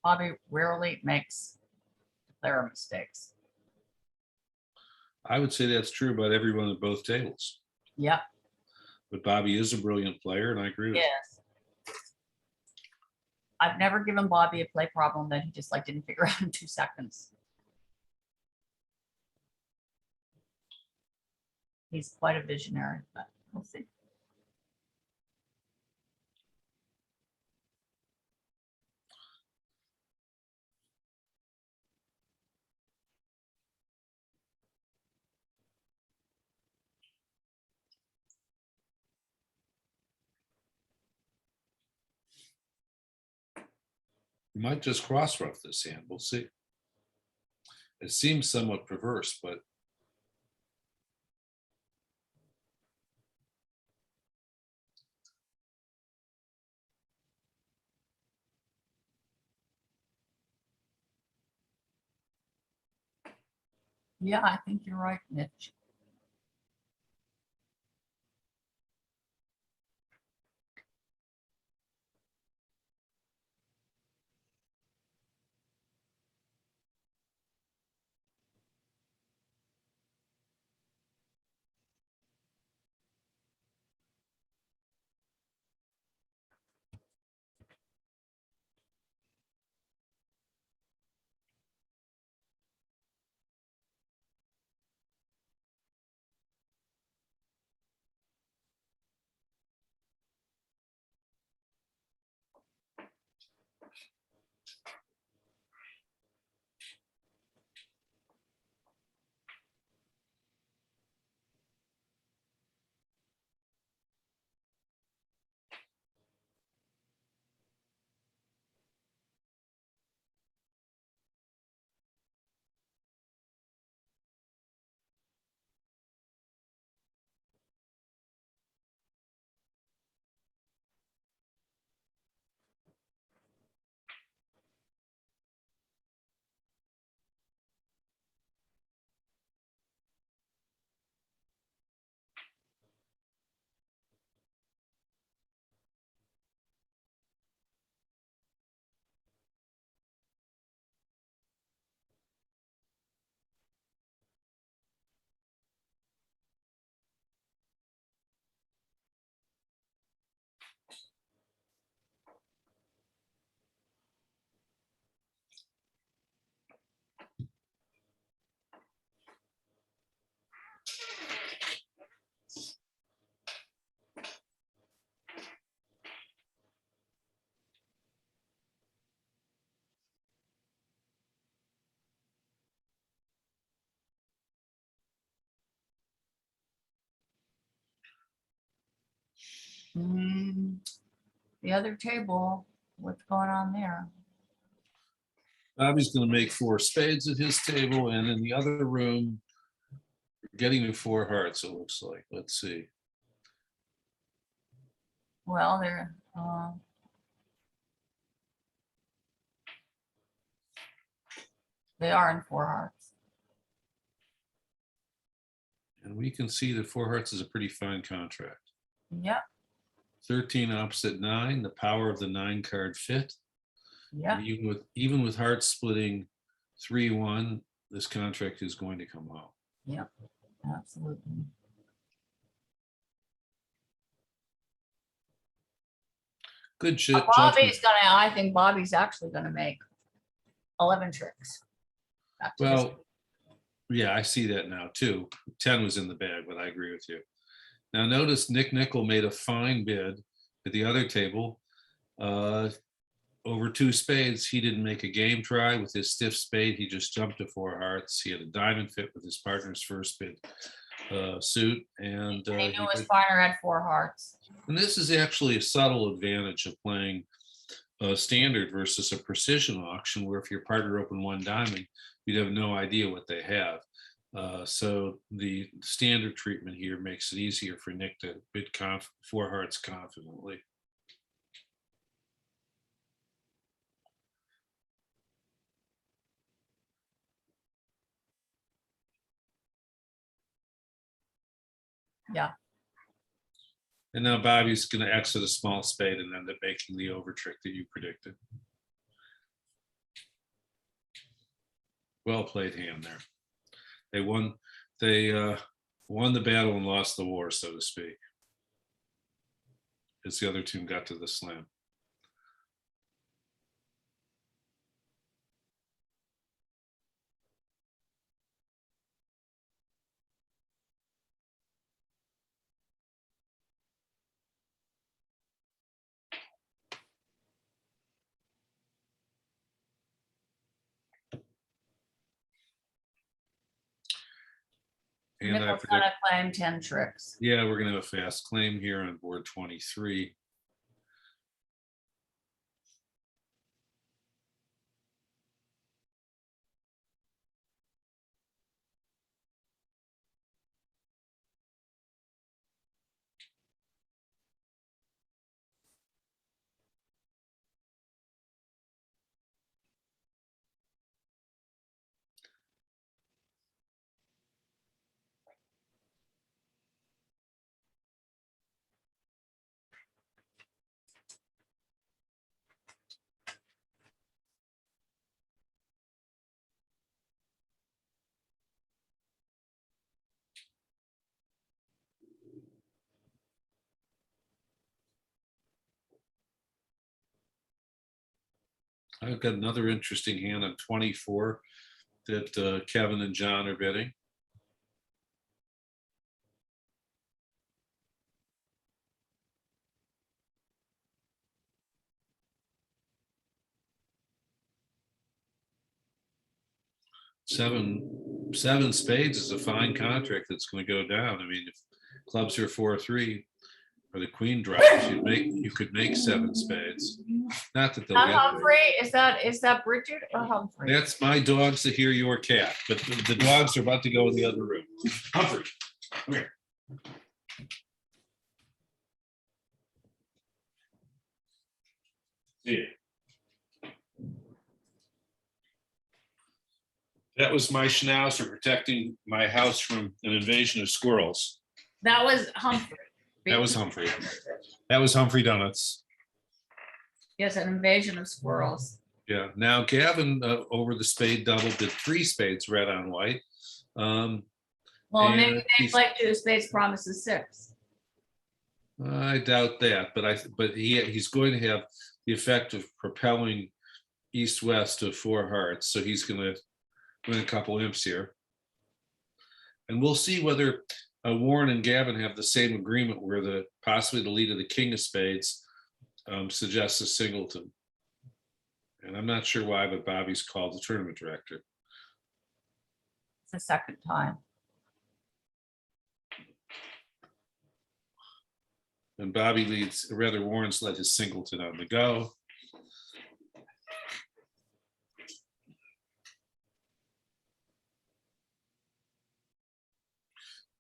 Bobby rarely makes declare mistakes. I would say that's true about everyone at both tables. Yep. But Bobby is a brilliant player, and I agree with you. Yes. I've never given Bobby a play problem that he just like didn't figure out in 2 seconds. He's quite a visionary, but we'll see. You might just cross rough this hand. We'll see. It seems somewhat perverse, but Yeah, I think you're right, Mitch. The other table, what's going on there? Bobby's going to make 4 spades at his table, and in the other room, getting to 4 hearts, it looks like. Let's see. Well, they are in 4 hearts. And we can see that 4 hearts is a pretty fine contract. Yep. 13 opposite 9, the power of the 9 card fit. Yep. Even with hearts splitting 3-1, this contract is going to come home. Yep. Absolutely. Good shit. I think Bobby's actually gonna make 11 tricks. Well, yeah, I see that now too. 10 was in the bag, but I agree with you. Now notice Nick Nickel made a fine bid at the other table. Over 2 spades, he didn't make a game try with his stiff spade. He just jumped to 4 hearts. He had a diamond fit with his partner's first bid suit, and he knew his partner had 4 hearts. And this is actually a subtle advantage of playing standard versus a precision auction, where if your partner opened 1 diamond, you'd have no idea what they have. So the standard treatment here makes it easier for Nick to bid 4 hearts confidently. Yeah. And now Bobby's going to exit a small spade and end up making the over trick that you predicted. Well played hand there. They won the battle and lost the war, so to speak, as the other team got to the slam. And Nickel's gonna claim 10 tricks. Yeah, we're gonna have a fast claim here on board 23. I've got another interesting hand on 24 that Kevin and John are bidding. Seven spades is a fine contract that's going to go down. I mean, if clubs are 4-3 or the queen drops, you could make 7 spades. Not that they'll get Humphrey, is that Bridget or Humphrey? That's my dogs to hear your cat, but the dogs are about to go in the other room. Humphrey, come here. Yeah. That was my schnauzer protecting my house from an invasion of squirrels. That was Humphrey. That was Humphrey. That was Humphrey Dunitz. Yes, an invasion of squirrels. Yeah. Now Gavin over the spade double did 3 spades red on white. Well, maybe they'd like 2 spades promises 6. I doubt that, but he's going to have the effect of propelling east-west to 4 hearts, so he's going to win a couple imps here. And we'll see whether Warren and Gavin have the same agreement where possibly the lead of the king of spades suggests a singleton. And I'm not sure why, but Bobby's called the tournament director. It's the second time. And Bobby leads, or rather Warren's let his singleton on the go.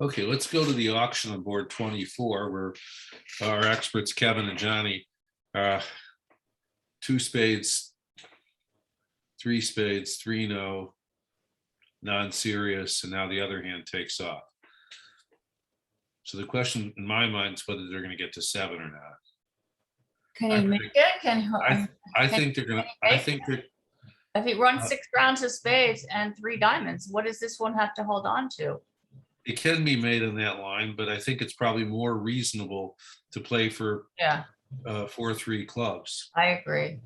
Okay, let's go to the auction on board 24, where our experts, Kevin and Johnny, 2 spades, 3 spades, 3 no, non-serious, and now the other hand takes off. So the question in my mind is whether they're going to get to 7 or not. Can I he make predict- it? Can he? I think they're going to, I think they're, If he runs 6 rounds of spades and 3 diamonds, what does this one have to hold on to? it can be made on that line, but I think it's probably more reasonable to play for Yeah, 4-3 clubs. I agree.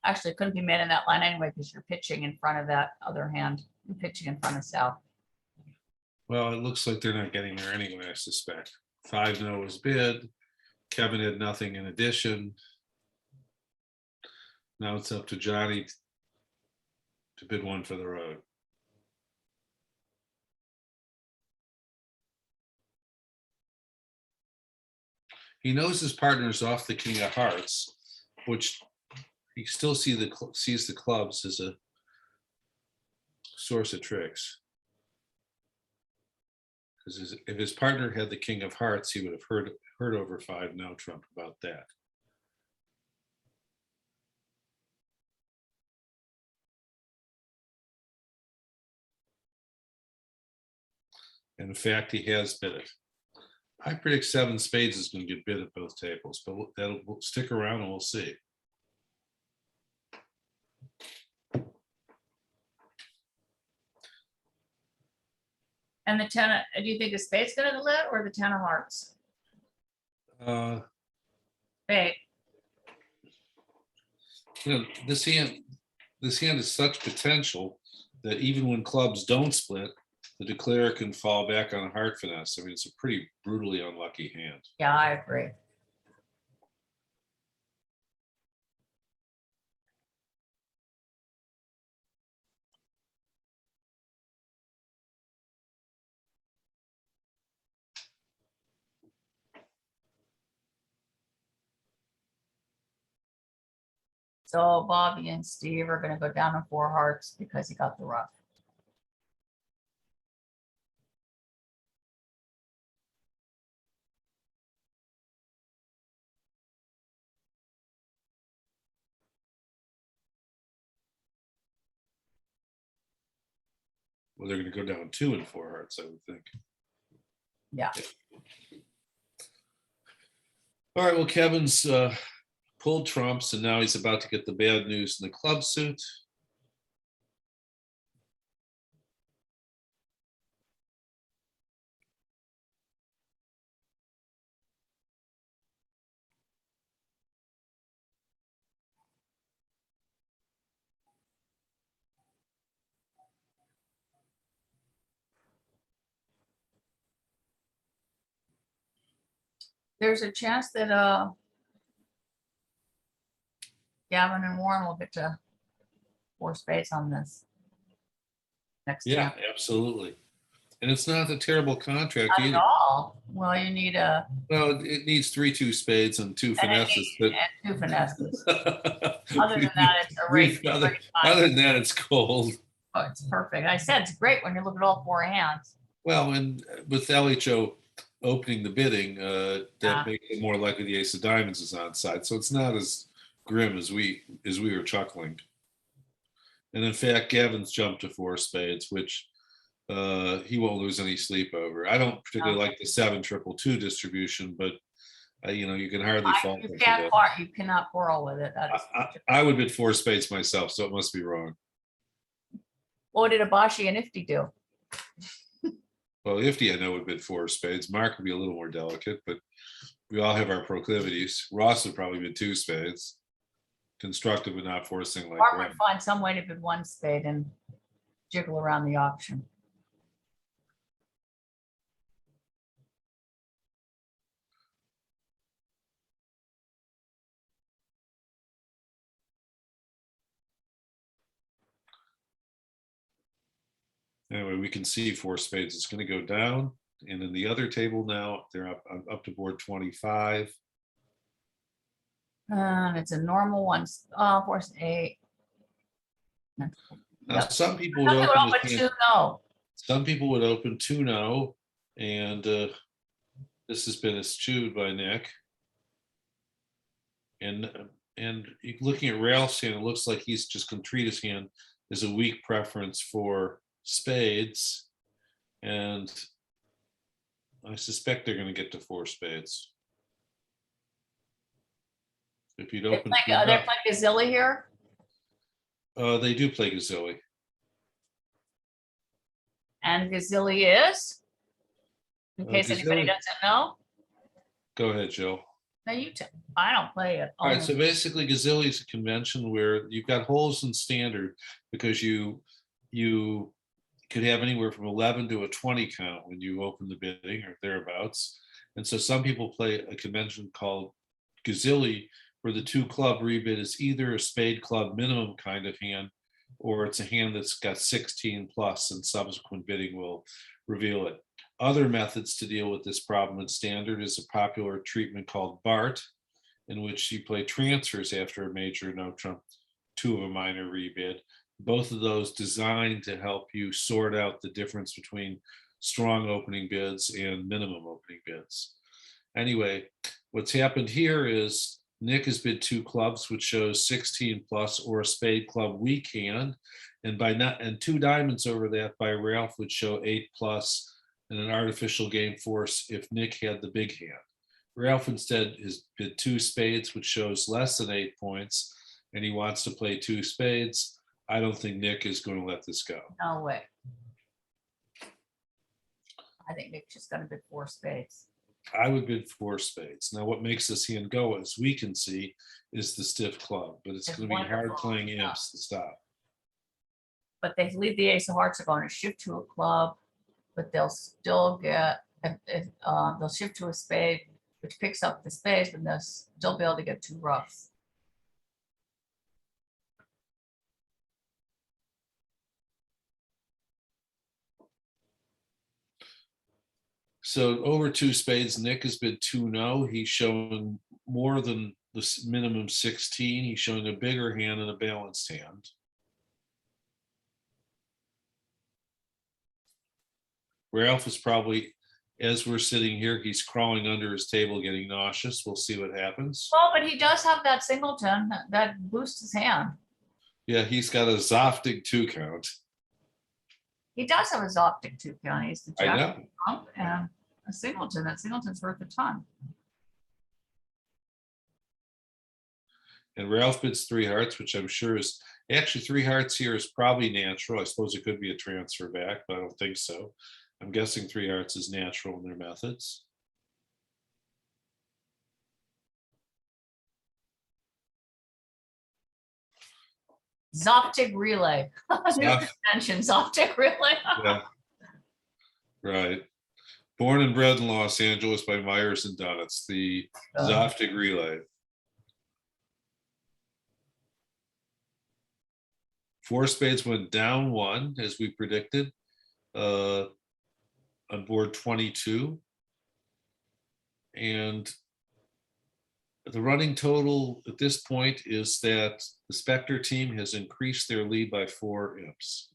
Actually, it couldn't be made in that line anyway, because you're pitching in front of that other hand. You're pitching in front of South. Well, it looks like they're not getting there anyway, I suspect. 5 no was bid. Kevin had nothing in addition. Now it's up to Johnny to bid 1 for the road. He knows his partner's off the king of hearts, which he still sees the clubs as a source of tricks. Because if his partner had the king of hearts, he would have heard over 5 no trump about that. And in fact, he has bid it. I predict 7 spades is going to get bid at both tables, but we'll stick around and we'll see. And the 10, do you think the spade's gonna lit or the 10 of hearts? Spade. You know, this hand has such potential that even when clubs don't split, the declarer can fall back on a heart finesse. I mean, it's a pretty brutally unlucky hand. Yeah, I agree. So Bobby and Steve are gonna go down to 4 hearts because he got the rough. Well, they're going to go down 2 and 4 hearts, I would think. Yeah. All right, well, Kevin's pulled trumps, and now he's about to get the bad news in the club suit. There's a chance that Gavin and Warren will get to 4 spades on this. Next Yeah, time. absolutely. And it's not a terrible contract Not at either. all. Well, you need a Well, it needs 3 2 spades and 2 and finesses, but and 2 finesses. other Other than that, it's a rate. other than that, it's cold. Oh, it's perfect. I said it's great when you look at all 4 hands. Well, and with LHO opening the bidding, Yeah. that makes it more likely the ace of diamonds is on side. So it's not as grim as we were chuckling. And in fact, Gavin's jumped to 4 spades, which he won't lose any sleep over. I don't particularly like the 7-2-2 distribution, but you can hardly fault him for that. You cannot quarrel with it. That is, I would bid 4 spades myself, so it must be wrong. what did Abashi and Ifty do? Well, Ifty, I know, would bid 4 spades. Mark would be a little more delicate, but we all have our proclivities. Ross would probably bid 2 spades. Constructive but not forcing like Mark that. would find some way to bid 1 spade and jiggle around the auction. Anyway, we can see 4 spades. It's going to go down. And in the other table now, they're up to board 25. It's a normal one. 4 8. Now, Yep. some people would Some people open open the hand. 2-0. Some people would open 2-0, and this has been eschewed by Nick. And looking at Ralph's hand, it looks like he's just going to treat his hand as a weak preference for spades, and I suspect they're going to get to 4 spades. If you'd open, They're playing Gazilli here. they do play Gazilli. And Gazilli is, in case anybody Gazilli- doesn't know. Go ahead, Jill. No, I don't play it. All right, so basically Gazilli is a convention where you've got holes in standard because you could have anywhere from 11 to a 20 count when you open the bidding or thereabouts. And so some people play a convention called Gazilli, where the 2 club rebid is either a spade club minimum kind of hand, or it's a hand that's got 16 plus, and subsequent bidding will reveal it. Other methods to deal with this problem in standard is a popular treatment called BART, in which you play transfers after a major no trump, 2 of a minor rebid. Both of those designed to help you sort out the difference between strong opening bids and minimum opening bids. Anyway, what's happened here is Nick has bid 2 clubs, which shows 16 plus, or a spade club weak hand, and 2 diamonds over that by Ralph would show 8 plus, and an artificial game force if Nick had the big hand. Ralph instead has bid 2 spades, which shows less than 8 points, and he wants to play 2 spades. I don't think Nick is going to let this go. No way. I think Nick's just gonna bid 4 spades. I would bid 4 spades. Now, what makes this hand go, as we can see, is the stiff club, but it's going to be hard playing imps to stop. But they leave the ace of hearts, are going to shift to a club, but they'll still get, they'll shift to a spade, which picks up the spades, but they'll still be able to get 2 roughs. So over 2 spades, Nick has bid 2-0. He's showing more than the minimum 16. He's showing a bigger hand and a balanced hand. Ralph is probably, as we're sitting here, he's crawling under his table, getting nauseous. We'll see what happens. Well, but he does have that singleton that boosts his hand. Yeah, he's got a Zoftig 2 count. He does have a Zoftig 2 count. He's the I jack know. trump and a singleton. That singleton's worth a ton. And Ralph bids 3 hearts, which I'm sure is actually 3 hearts here is probably natural. I suppose it could be a transfer back, but I don't think so. I'm guessing 3 hearts is natural in their methods. Zoftig relay. New convention, Zoftig relay. Yeah. Right. Born and bred in Los Angeles by Meyers and Dunitz, the Zoftig relay. 4 spades went down 1, as we predicted, on board 22. And the running total at this point is that the Spectre team has increased their lead by 4 imps.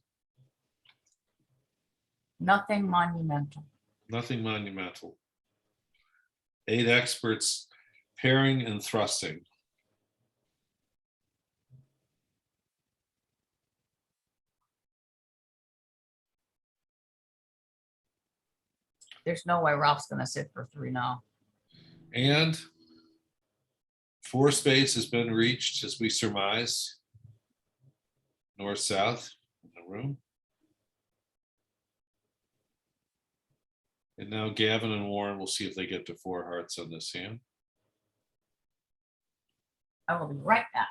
Nothing monumental. Nothing monumental. 8 experts pairing and thrusting. There's no way Ralph's going to sit for 3 now. And 4 spades has been reached, as we surmise. North-south in the room. And now Gavin and Warren will see if they get to 4 hearts on this hand. I will be right back.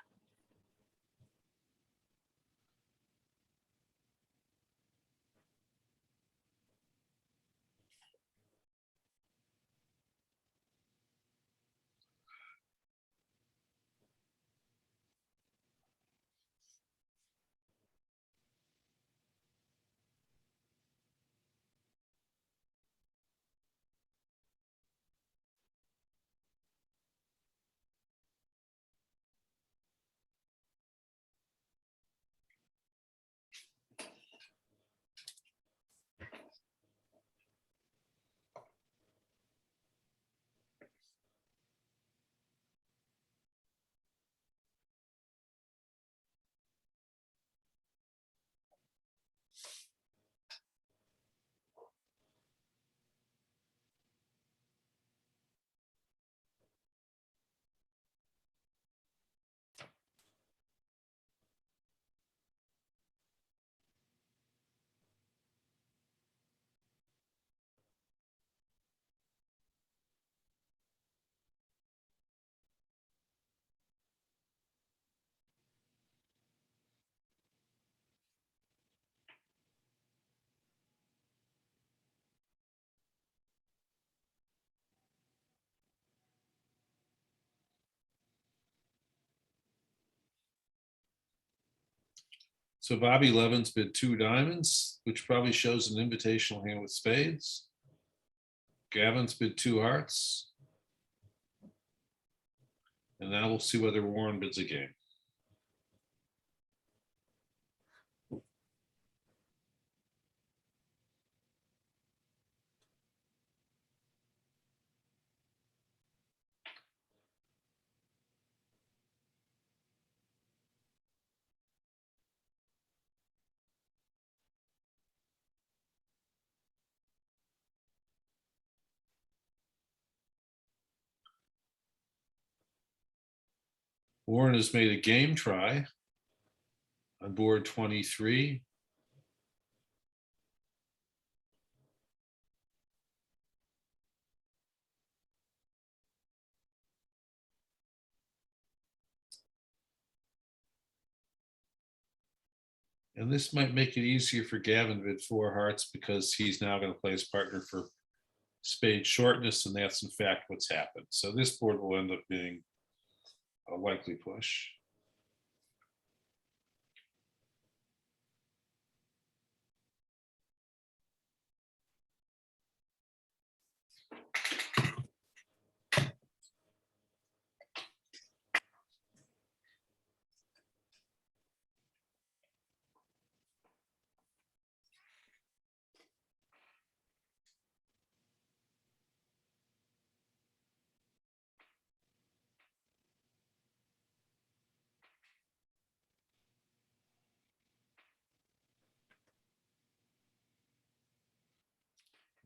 So Bobby Levin's bid 2 diamonds, which probably shows an invitational hand with spades. Gavin's bid 2 hearts. And now we'll see whether Warren bids a game. Warren has made a game try on board 23. And this might make it easier for Gavin bid 4 hearts because he's now going to play his partner for spade shortness, and that's in fact what's happened. So this board will end up being a likely push.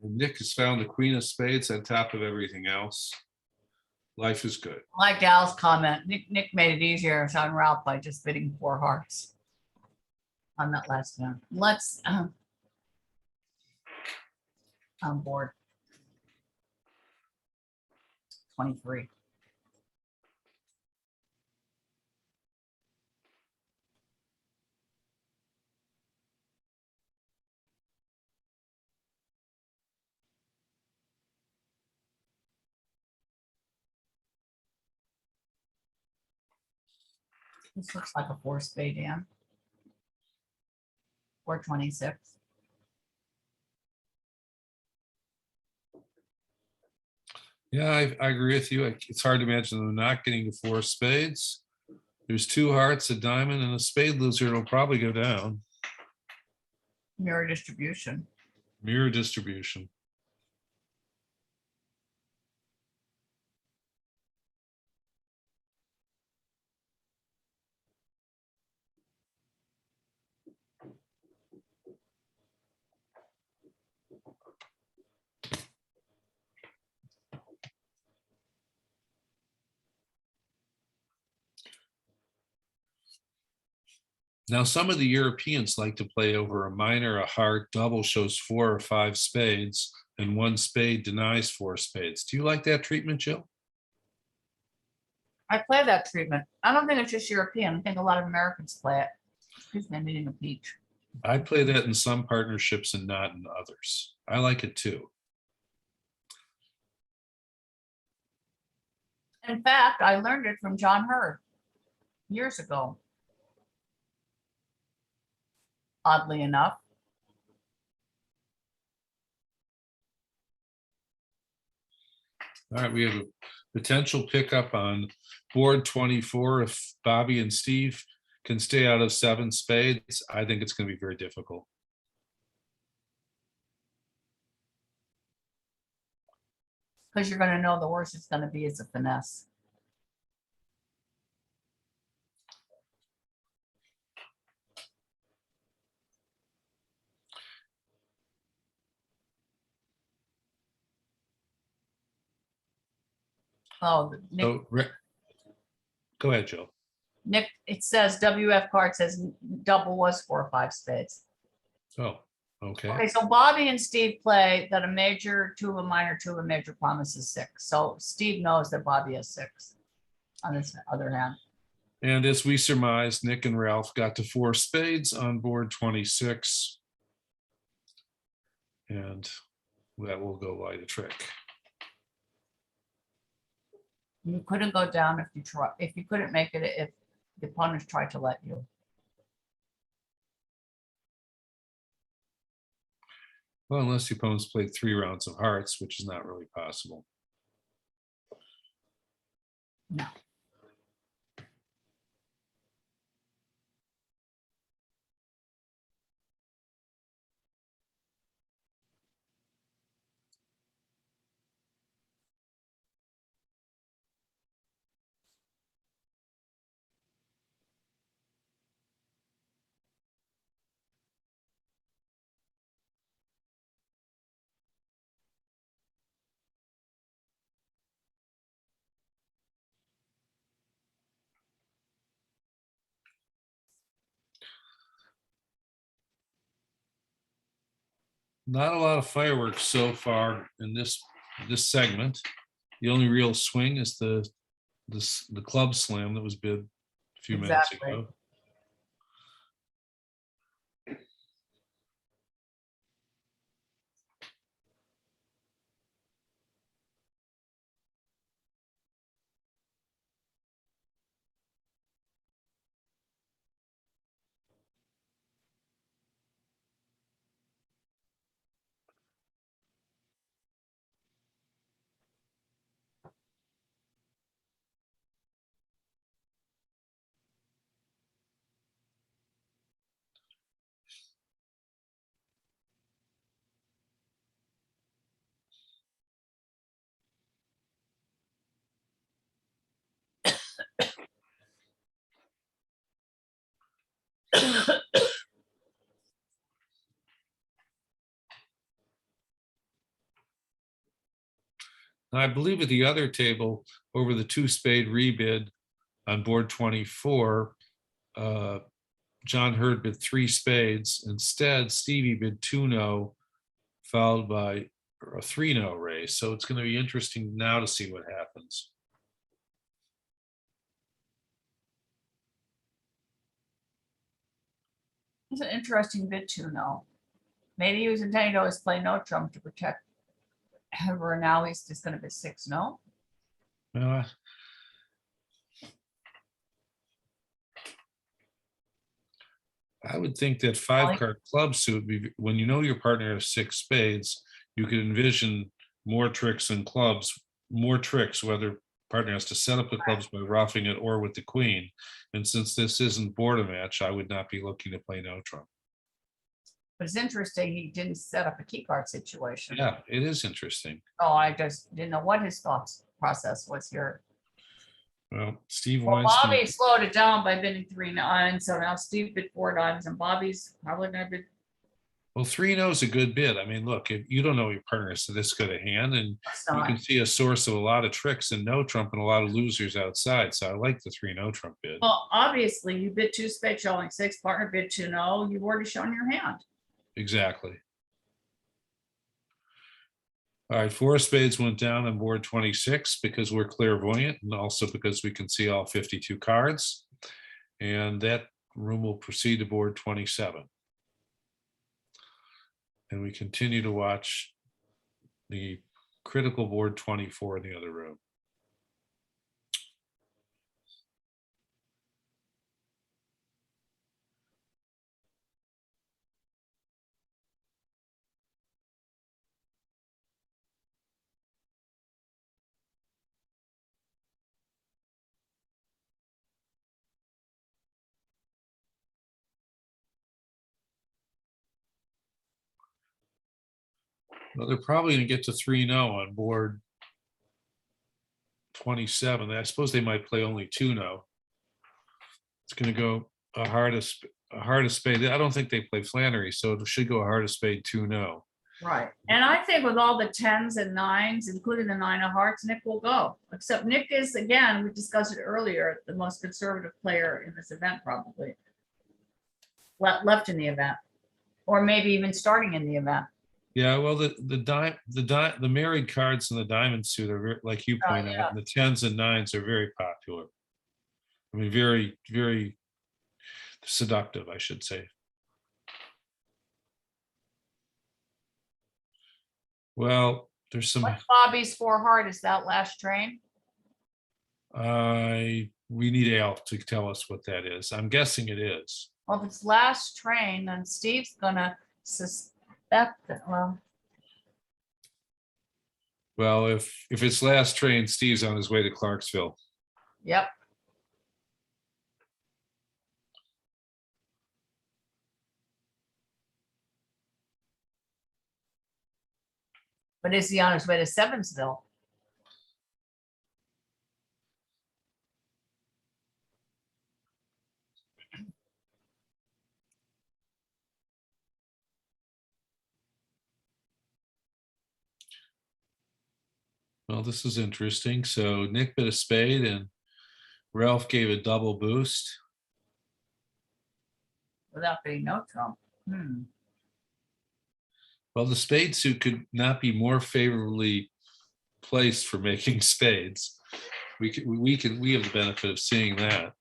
And Nick has found the queen of spades on top of everything else. Life is good. I like Al's comment. Nick made it easier on Ralph by just bidding 4 hearts on that last one. Let's on board 23. This looks like a 4 spade hand. 426. Yeah, I agree with you. It's hard to imagine them not getting to 4 spades. There's 2 hearts, a diamond, and a spade loser. It'll probably go down. Mirror distribution. Mirror distribution. Now, some of the Europeans like to play over a minor, a heart, double shows 4 or 5 spades, and 1 spade denies 4 spades. Do you like that treatment, Jill? I play that treatment. I don't think it's just European. I think a lot of Americans play it. Excuse me, I'm eating a peach. I play that in some partnerships and not in others. I like it too. In fact, I learned it from John Hurd years ago. Oddly enough. All right, we have a potential pickup on board 24 if Bobby and Steve can stay out of 7 spades. I think it's going to be very difficult. Because you're going to know the worst it's going to be is a finesse. Oh, Nick, So, go ahead, Joe. Nick, it says WF card says double was 4 or 5 spades. Oh, okay. Okay, so Bobby and Steve play that a major, 2 of a minor, 2 of a major promises 6. So Steve knows that Bobby has 6 on this other hand. And as we surmised, Nick and Ralph got to 4 spades on board 26. And that will go by the trick. You couldn't go down if you try, if you couldn't make it, if the opponents tried to let you. Well, unless the opponent's played 3 rounds of hearts, which is not really possible. No. Not a lot of fireworks so far in this segment. The only real swing is the club slam that was bid a few minutes Exactly. ago. I believe at the other table over the 2-spade rebid on board 24, John Hurd bid 3 spades. Instead, Stevie bid 2-no, followed by a 3-no raise. So it's going to be interesting now to see what happens. It's an interesting bid to know. Maybe he was intending to always play no trump to protect her. Now he's just going to be 6-no. I would think that 5-card club suit, when you know your partner has 6 spades, you could envision more tricks than clubs, more tricks, whether partner has to set up the clubs by roughing it or with the queen. And since this isn't board a match, I would not be looking to play no trump. But it's interesting he didn't set up a key card situation. Yeah, it is interesting. Oh, I just didn't know what his thoughts process was here. Well, Steve Well, Weinstein. Bobby slowed it down by bidding 3 nines, so now Steve bid 4 nines, and Bobby's probably going to bid. Well, 3-no is a good bid. I mean, look, if you don't know your partner is this good a hand, and you can see a source of a lot of tricks and no trump and a lot of losers outside. So I like the 3-no trump bid. Well, obviously, you bid 2 spades showing 6, partner bid 2-no. You've already shown your hand. Exactly. All right, 4 spades went down on board 26 because we're clairvoyant and also because we can see all 52 cards. And that room will proceed to board 27. And we continue to watch the critical board 24 in the other room. Well, they're probably going to get to 3-no on board 27. I suppose they might play only 2-no. It's going to go a heart of spade. I don't think they play Flannery, so it should go a heart of spade 2-no. Right. And I think with all the 10s and 9s, including the 9 of hearts, Nick will go. Except Nick is, again, we discussed it earlier, the most conservative player in this event, probably. Left in the event. Or maybe even starting in the event. Yeah, well, the married cards and the diamond suit are very, like you point out, the 10s and 9s are very popular. I mean, very, very seductive, I should say. Well, there's some. What's Bobby's 4 heart? Is that last train? We need Al to tell us what that is. I'm guessing it is. Well, if it's last train, then Steve's gonna Well, Well, if it's last train, Steve's on his way to Clarksville. yep. But is he on his way to Severnsville? Well, this is interesting. So Nick bit a spade and Ralph gave a double boost. Without being no trump. Well, the spade suit could not be more favorably placed for making spades. We have the benefit of seeing that.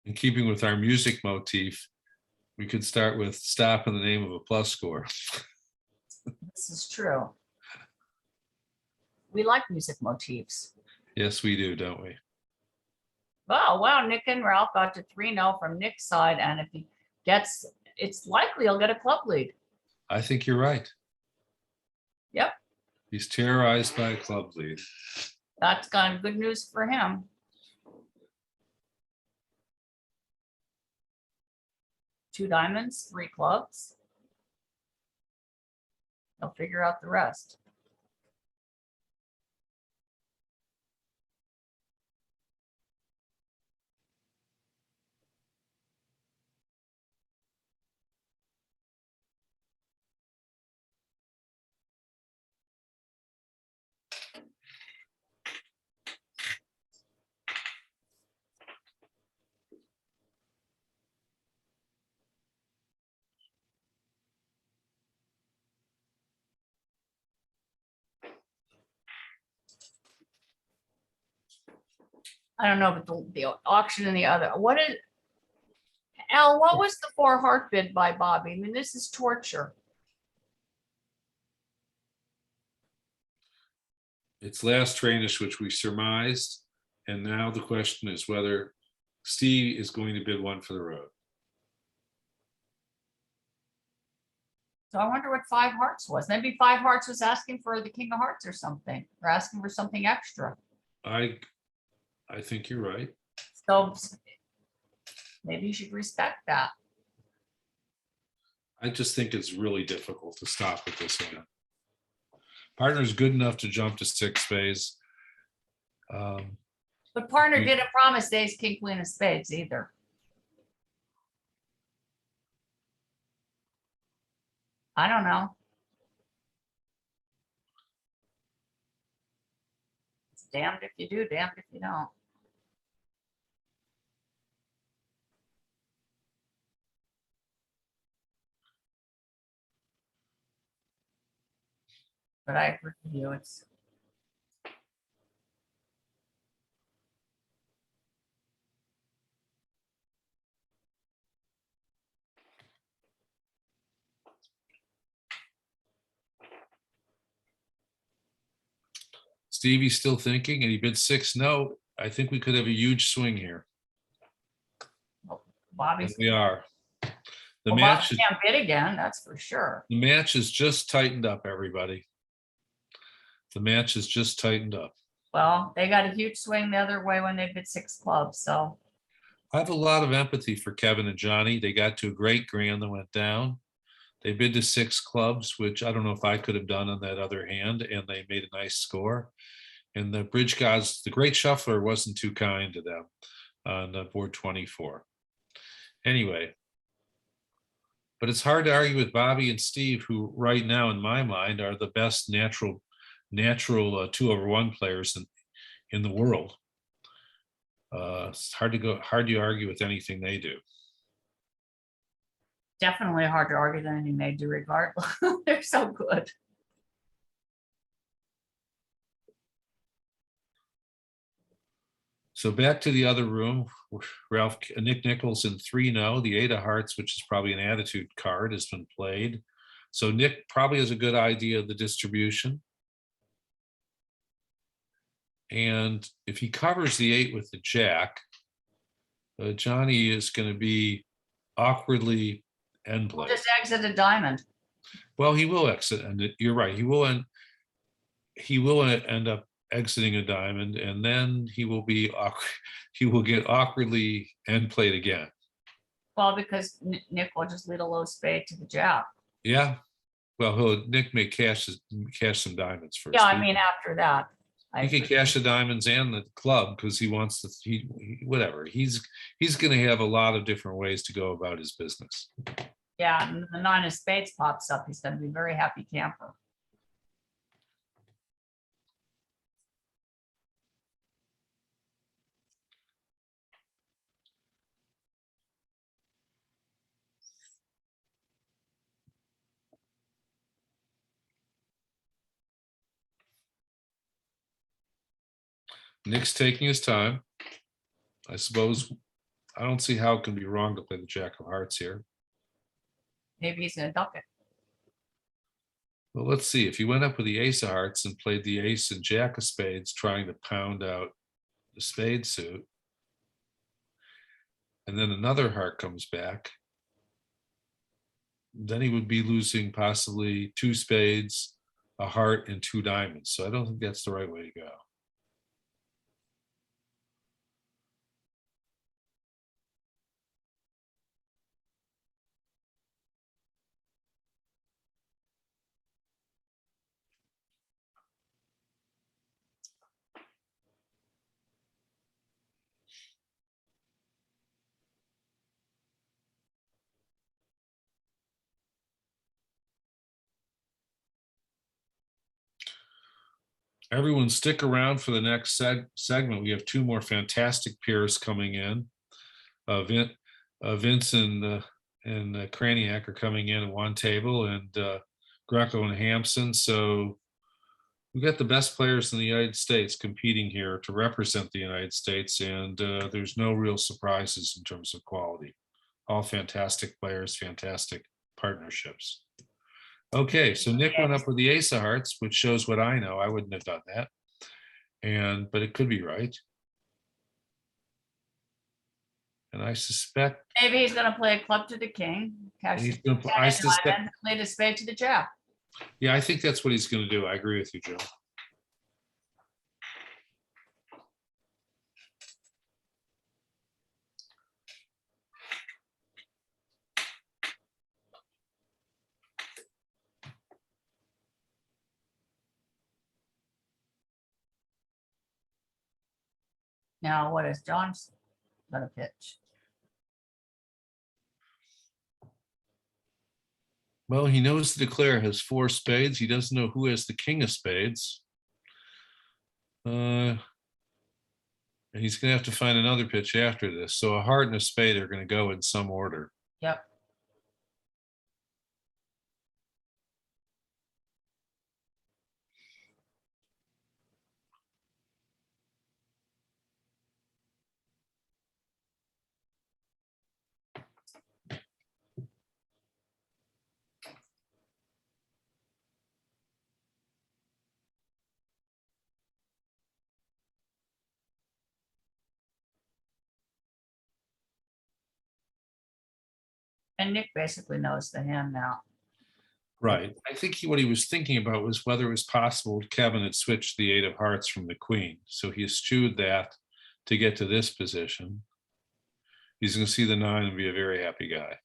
In keeping with our music motif, we could start with stop in the name of a plus score. This is true. We like music motifs. Yes, we do, don't we? Oh, wow, Nick and Ralph got to 3-0 from Nick's side, and if he gets, it's likely he'll get a club lead. I think you're right. Yep, He's terrorized by a club lead. that's kind of good news for him. Two diamonds, 3 clubs. He'll figure out the rest. I don't know, but the auction and the other, what is, Al, what was the 4 heart bid by Bobby? I mean, this is torture. It's last trainish, which we surmised. And now the question is whether Steve is going to bid 1 for the road. So I wonder what 5 hearts was. Maybe 5 hearts was asking for the king of hearts or something, or asking for something extra. I think you're right. So maybe you should respect that. I just think it's really difficult to stop with this one. Partner's good enough to jump to 6 spades. But partner didn't promise ace, king, queen of spades either. I don't know. It's damned if you do, damned if you don't. But I agree with you. It's Stevie's still thinking, and he bid 6. No, I think we could have a huge swing here. Bobby's. And we are. The Well, match Bobby is, can't bid again, that's for sure. the match is just tightened up, everybody. The match is just tightened up. Well, they got a huge swing the other way when they bid 6 clubs, so. I have a lot of empathy for Kevin and Johnny. They got to a great grand that went down. They bid to 6 clubs, which I don't know if I could have done on that other hand, and they made a nice score. And the bridge gods, the great shuffler wasn't too kind to them on board 24. Anyway, but it's hard to argue with Bobby and Steve, who right now, in my mind, are the best natural 2/1 players in the world. It's hard to argue with anything they do. Definitely hard to argue that any may do regardless. They're so good. So back to the other room, Ralph, Nick Nichols in 3-0, the 8 of hearts, which is probably an attitude card, has been played. So Nick probably has a good idea of the distribution. And if he covers the 8 with the jack, Johnny is going to be awkwardly end We'll play. just exit a diamond. Well, he will exit, and you're right. He will end up exiting a diamond, and then he will be awkward. He will get awkwardly end played again. Well, because Nick will just lead a low spade to the jack. Yeah. Well, Nick may cash some diamonds first. Yeah, I mean, after that. He can cash the diamonds and the club because he wants to, whatever. He's going to have a lot of different ways to go about his business. Yeah, and the 9 of spades pops up. He's going to be a very happy camper. Nick's taking his time. I suppose I don't see how it can be wrong to play the jack of hearts here. Maybe he's going to duck it. Well, let's see. If he went up with the ace of hearts and played the ace and jack of spades, trying to pound out the spade suit, and then another heart comes back, then he would be losing possibly 2 spades, a heart, and 2 diamonds. So I don't think that's the right way to go. Everyone stick around for the next segment. We have 2 more fantastic pairs coming in. Vince and Kraniak are coming in at one table, and Greco and Hampson. So we got the best players in the United States competing here to represent the United States, and there's no real surprises in terms of quality. All fantastic players, fantastic partnerships. Okay, so Nick went up with the ace of hearts, which shows what I know. I wouldn't have done that, but it could be right. And I suspect maybe he's going to play a club to the king, cash he's the gonna play, I suspect, diamond, lead a spade to the jack. yeah, I think that's what he's going to do. I agree with you, Joe. Now, what is John's going to pitch? Well, he knows the declare has 4 spades. He doesn't know who has the king of spades. And he's going to have to find another pitch after this. So a heart and a spade are going to go in some order. Yep. And Nick basically knows the hand now. Right. I think what he was thinking about was whether it was possible Kevin had switched the 8 of hearts from the queen. So he eschewed that to get to this position. He's going to see the 9 and be a very happy guy.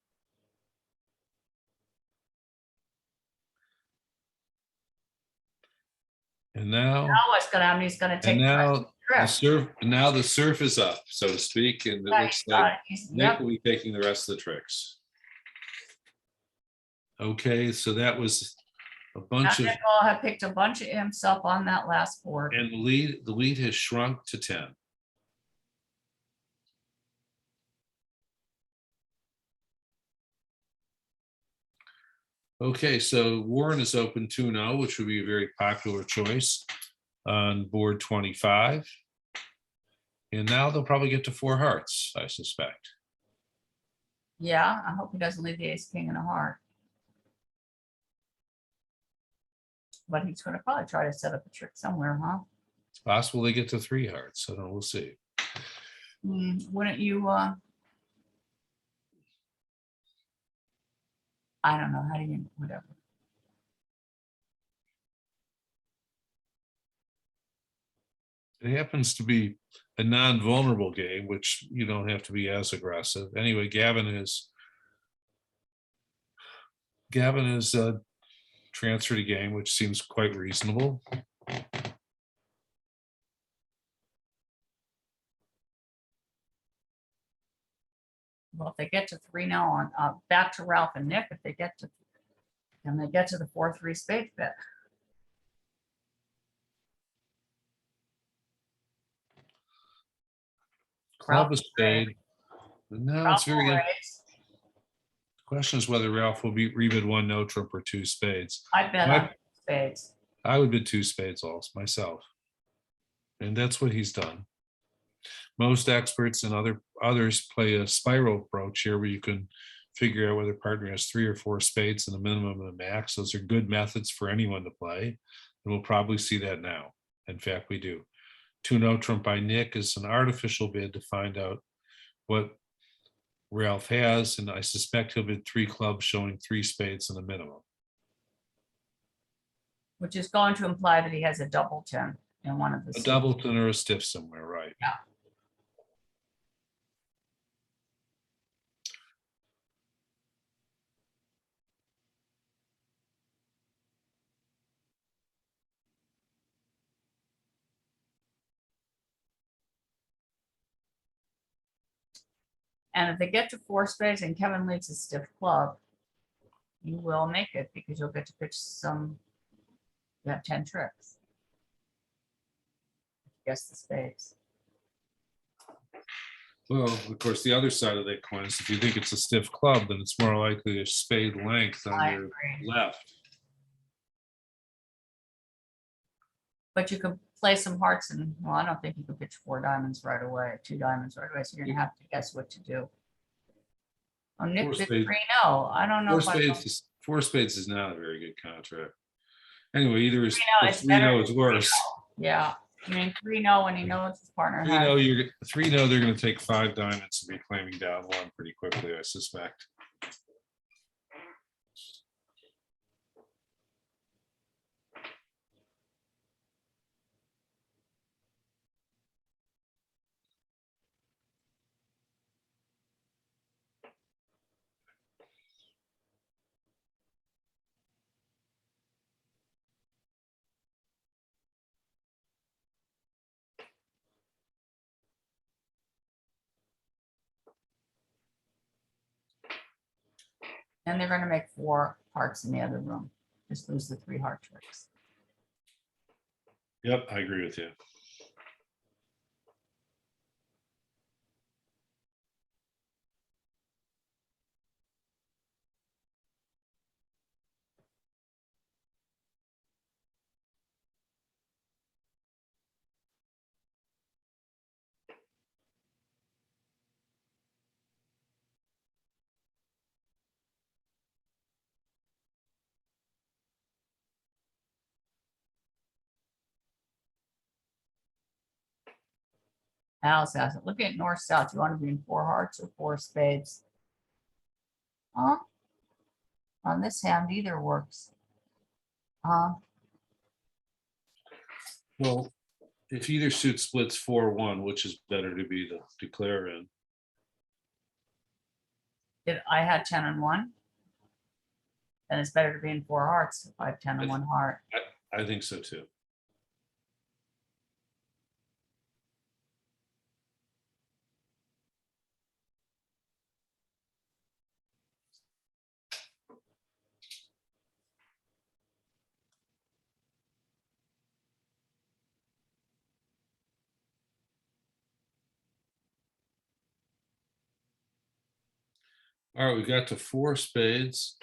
And now what's going to happen? He's going to take the surf is up, so to speak, and it looks like Nick will be taking the rest of the tricks. Okay, so that was a bunch of. Nick had picked a bunch of imps up on that last board, and the lead has shrunk to 10. Okay, so Warren is open 2-0, which would be a very popular choice on board 25. And now they'll probably get to 4 hearts, I suspect. Yeah, I hope he doesn't leave the ace, king, and a heart. But he's going to probably try to set up a trick somewhere, huh? Possible they get to 3 hearts. So we'll see. Wouldn't you, I don't know, how do you, whatever. It happens to be a non-vulnerable game, which you don't have to be as aggressive. Anyway, Gavin is transferred a game, which seems quite reasonable. Well, if they get to 3-0 on, back to Ralph and Nick, if they get to, and they get to the 4-3 spade bet. Club of spade. No, it's very good. Question is whether Ralph will rebid 1 no trump or 2 spades. I bet on spades. I would bid 2 spades also myself. And that's what he's done. Most experts and others play a spiral approach here where you can figure out whether partner has 3 or 4 spades and a minimum and a max. Those are good methods for anyone to play. And we'll probably see that now. In fact, we do. 2 no trump by Nick is an artificial bid to find out what Ralph has, and I suspect he'll bid 3 clubs showing 3 spades and a minimum. Which is going to imply that he has a doubleton in one of the A doubleton or a stiff somewhere, right? Yeah. And if they get to 4 spades and Kevin leads a stiff club, you will make it because you'll get to pitch some, you have 10 tricks. Guess the spades. Well, of course, the other side of that coin is if you think it's a stiff club, then it's more likely a spade length on I your agree. left. But you could play some hearts and, well, I don't think you could pitch 4 diamonds right away, 2 diamonds right away. So you're gonna have to guess what to do. Oh, Nick 4 did spades. 3-0. I don't know. 4 spades is not a very good contract. Anyway, either is 3-0 is worse. Yeah, I mean 3-0 when he knows his partner has. 3-0, they're going to take 5 diamonds and be claiming down 1 pretty quickly, I suspect. And they're gonna make 4 hearts in the other room. Just lose the 3 heart tricks. Yep, I agree with you. Alice has it. Look at north south. You want to be in 4 hearts or 4 spades? Huh? On this hand, either works. Well, if either suit splits 4-1, which is better to be the declare in? I had 10 and 1. Then it's better to be in 4 hearts if I have 10 and 1 heart. I think so too. All right, we got to 4 spades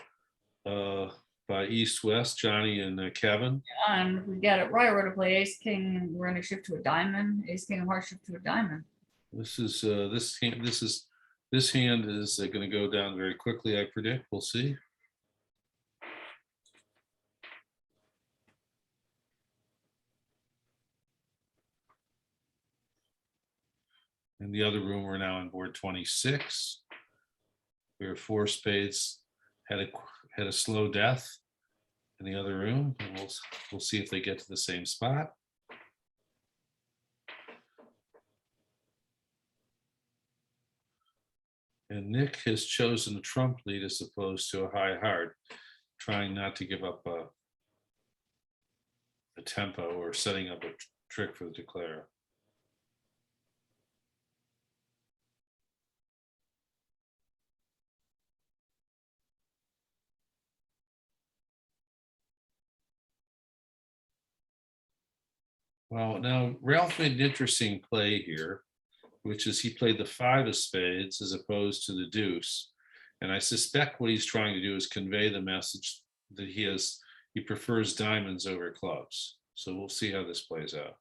by East West, Johnny and Kevin. And if we get it right, we're gonna play ace king. We're gonna shift to a diamond. Ace king and heart shift to a diamond. This hand is going to go down very quickly, I predict. We'll see. In the other room, we're now on board 26. Where 4 spades had a slow death in the other room, and we'll see if they get to the same spot. And Nick has chosen a trump lead as opposed to a high heart, trying not to give up a tempo or setting up a trick for the declare. Well, now Ralph made an interesting play here, which is he played the 5 of spades as opposed to the deuce. And I suspect what he's trying to do is convey the message that he prefers diamonds over clubs. So we'll see how this plays out.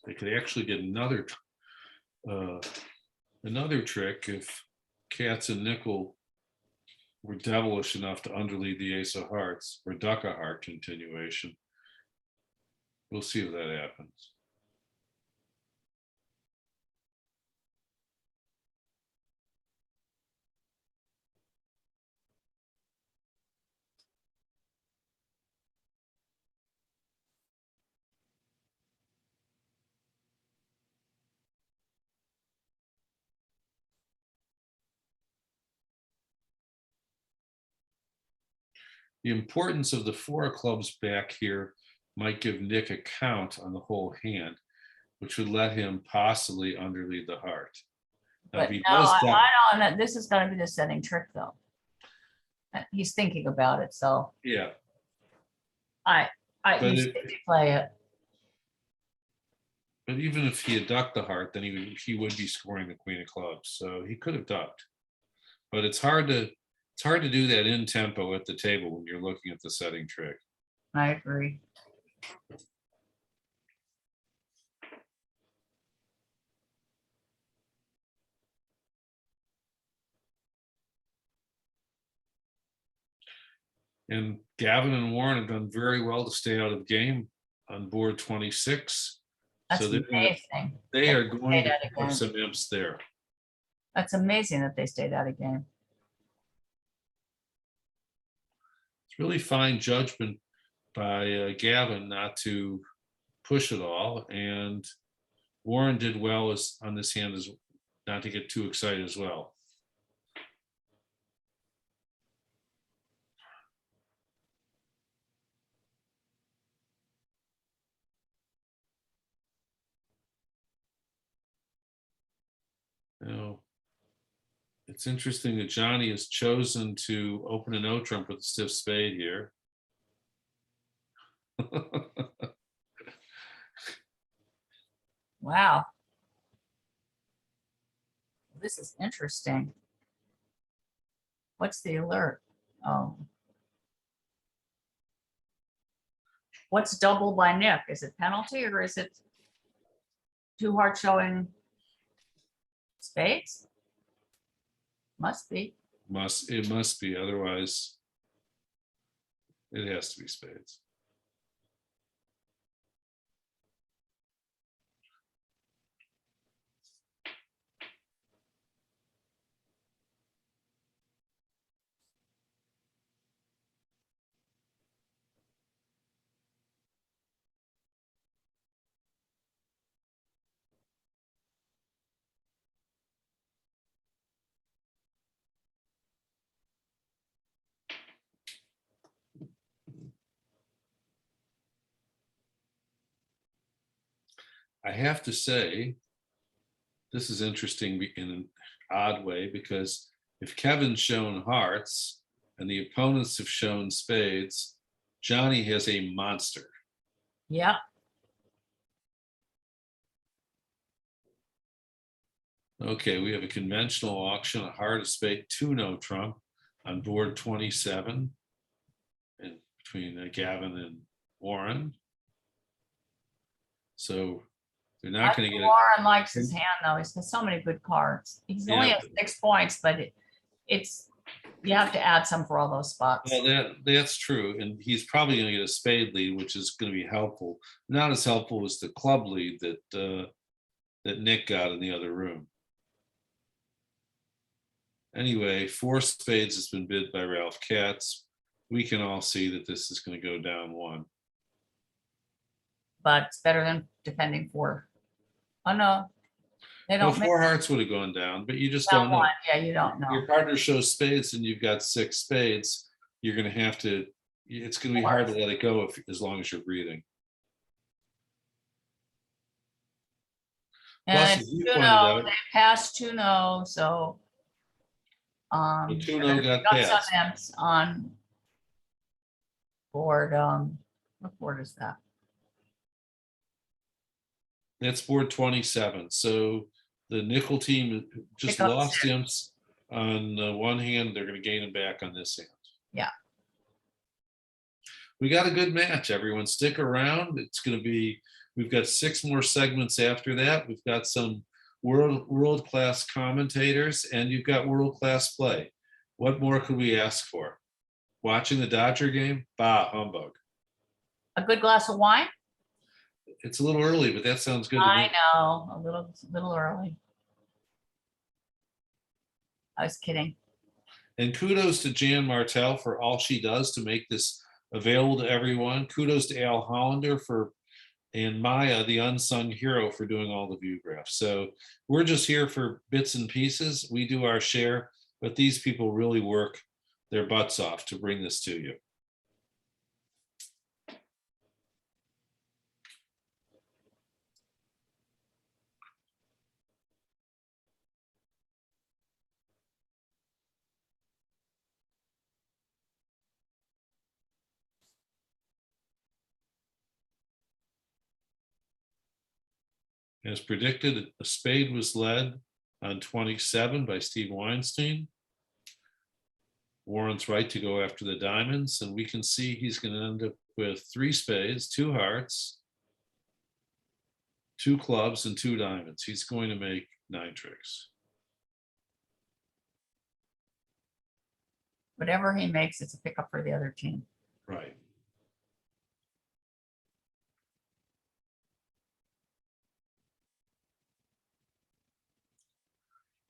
They could actually get another trick if Cats and Nickel were devilish enough to underlead the ace of hearts or duck a heart continuation. We'll see if that happens. The importance of the 4 of clubs back here might give Nick a count on the whole hand, which would let him possibly underlead the heart. Now, But if he no, does that, I don't, this is gonna be the setting trick though. He's thinking about it, so yeah, I But you it- say you play it. but even if he had ducked the heart, then he would be scoring the queen of clubs. So he could have ducked. But it's hard to do that in tempo at the table when you're looking at the setting trick. I agree. And Gavin and Warren have done very well to stay out of game on board 26. That's So amazing. they are going to Stayed out of have game. some imps there. That's amazing that they stayed out of game. It's really fine judgment by Gavin not to push it all. And Warren did well on this hand as not to get too excited as well. Now, it's interesting that Johnny has chosen to open a no trump with a stiff spade here. Wow. This is interesting. What's the alert? Oh. What's double by Nick? Is it penalty or is it too hard showing spades? Must be. It must be, otherwise it has to be spades. I have to say, this is interesting in an odd way, because if Kevin's shown hearts and the opponents have shown spades, Johnny has a monster. Yeah. Okay, we have a conventional auction, a heart, a spade, 2-no trump on board 27. And between Gavin and Warren. So they're not going to get it. Warren likes his hand though. He's got so many good cards. He's only at 6 points, but it's you have to add some for all those spots. Well, that's true, and he's probably going to get a spade lead, which is going to be helpful. Not as helpful as the club lead that Nick got in the other room. Anyway, 4 spades has been bid by Ralph Katz. We can all see that this is going to go down 1. But it's better than defending 4. Oh no, they Well, don't. 4 hearts would have gone down, but you just don't know. Yeah, you don't know. Your partner shows spades and you've got 6 spades. You're going to have to. It's going to be hard to let it go as long as you're breathing. And Plus, it's 2-0. They passed 2-0, so the 2-0 got passed. Some on board. What board is that? That's board 27. So the nickel team just lost imps on one hand. They're going to gain them back on this hand. Yeah. We got a good match, everyone. Stick around. It's going to be, we've got 6 more segments after that. We've got some world-class commentators, and you've got world-class play. What more could we ask for? Watching the Dodger game? Bah, humbug. A good glass of wine? It's a little early, but that sounds good to me. I know, a little early. I was kidding. And kudos to Jan Martell for all she does to make this available to everyone. Kudos to Al Hollander and Maya, the unsung hero, for doing all the view graphs. So we're just here for bits and pieces. We do our share, but these people really work their butts off to bring this to you. As predicted, a spade was led on 27 by Steve Weinstein. Warren's right to go after the diamonds, and we can see he's going to end up with 3 spades, 2 hearts, 2 clubs, and 2 diamonds. He's going to make 9 tricks. Whatever he makes, it's a pickup for the other team. Right.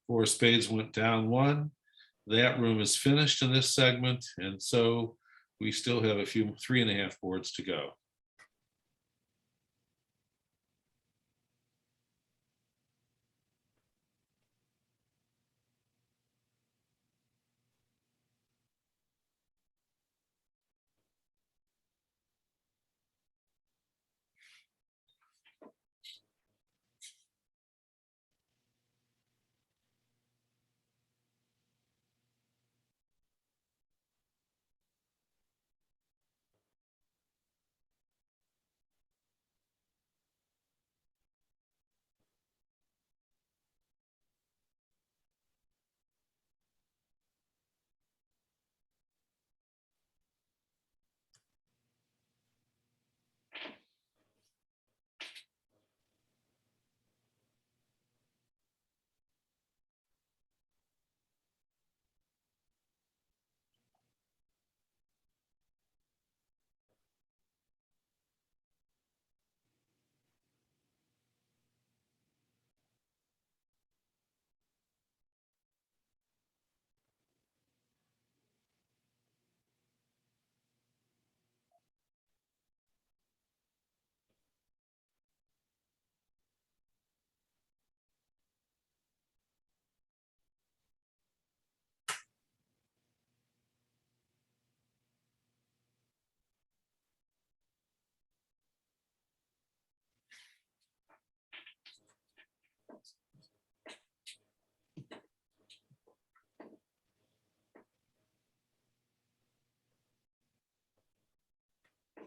Four spades went down 1. That room is finished in this segment, and so we still have a few 3.5 boards to go.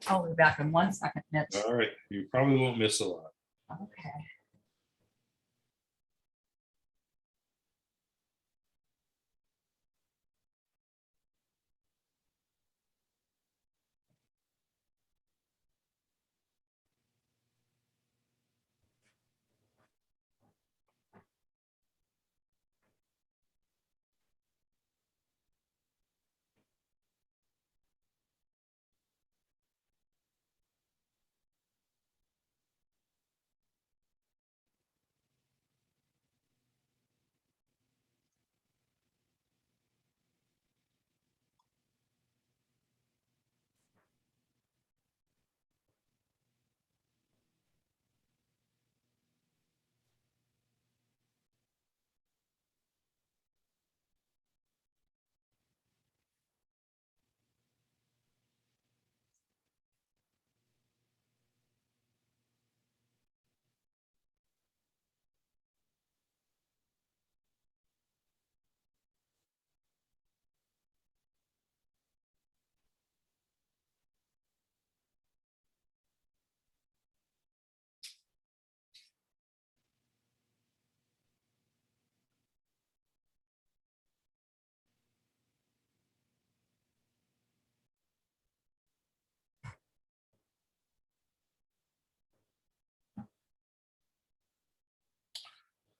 I'll be back in 1 second, Mitch. All right, you probably won't miss a lot. Okay.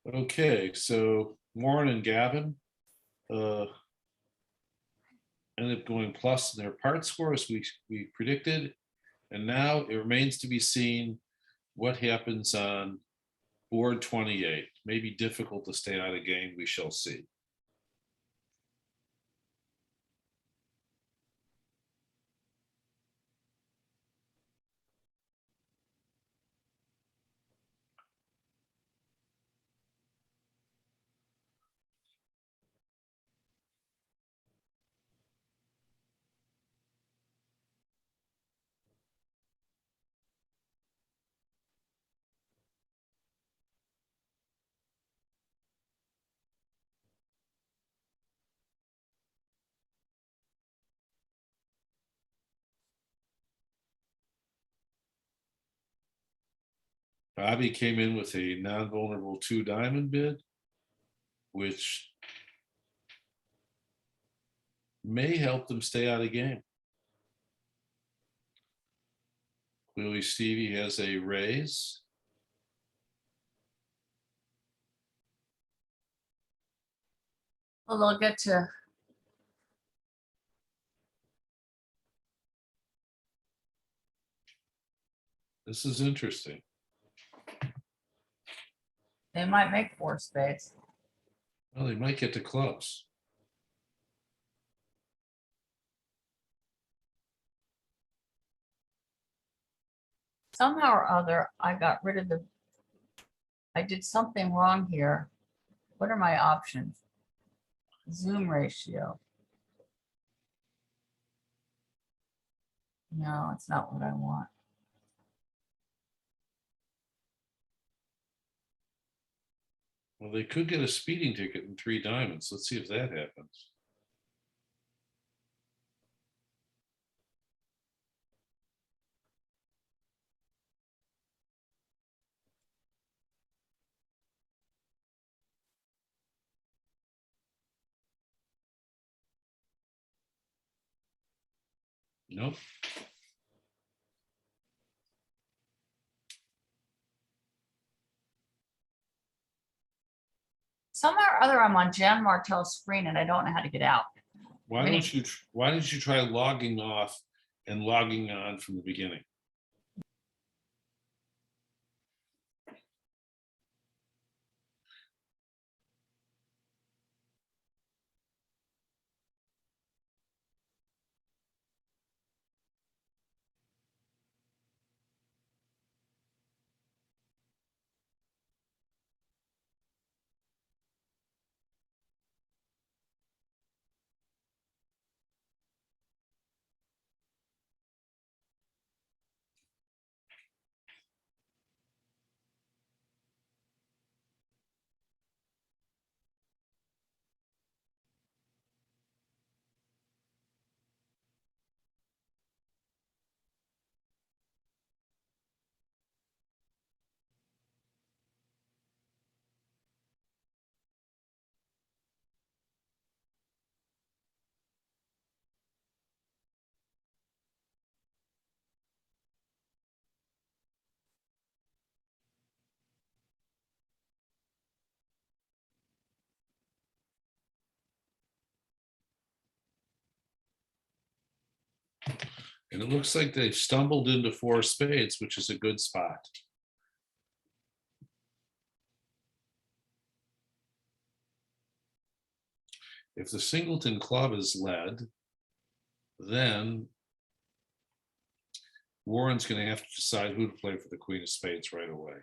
Okay, so Warren and Gavin uh, ended up going plus in their part score as we predicted. And now it remains to be seen what happens on board 28. May be difficult to stay out of game. We shall see. Bobby came in with a non-vulnerable 2-diamond bid, which may help them stay out of game. Clearly, Stevie has a raise. Well, they'll get to, This is interesting. they might make 4 spades. Well, they might get to clubs. Somehow or other, I got rid of I did something wrong here. What are my options? Zoom ratio. No, it's not what I want. Well, they could get a speeding ticket in 3 diamonds. Let's see if that happens. Nope. Somehow or other, I'm on Jan Martell's screen and I don't know how to get out. Why don't you try logging off and logging on from the beginning? And it looks like they've stumbled into 4 spades, which is a good spot. If the singleton club is led, then Warren's going to have to decide who to play for the queen of spades right away.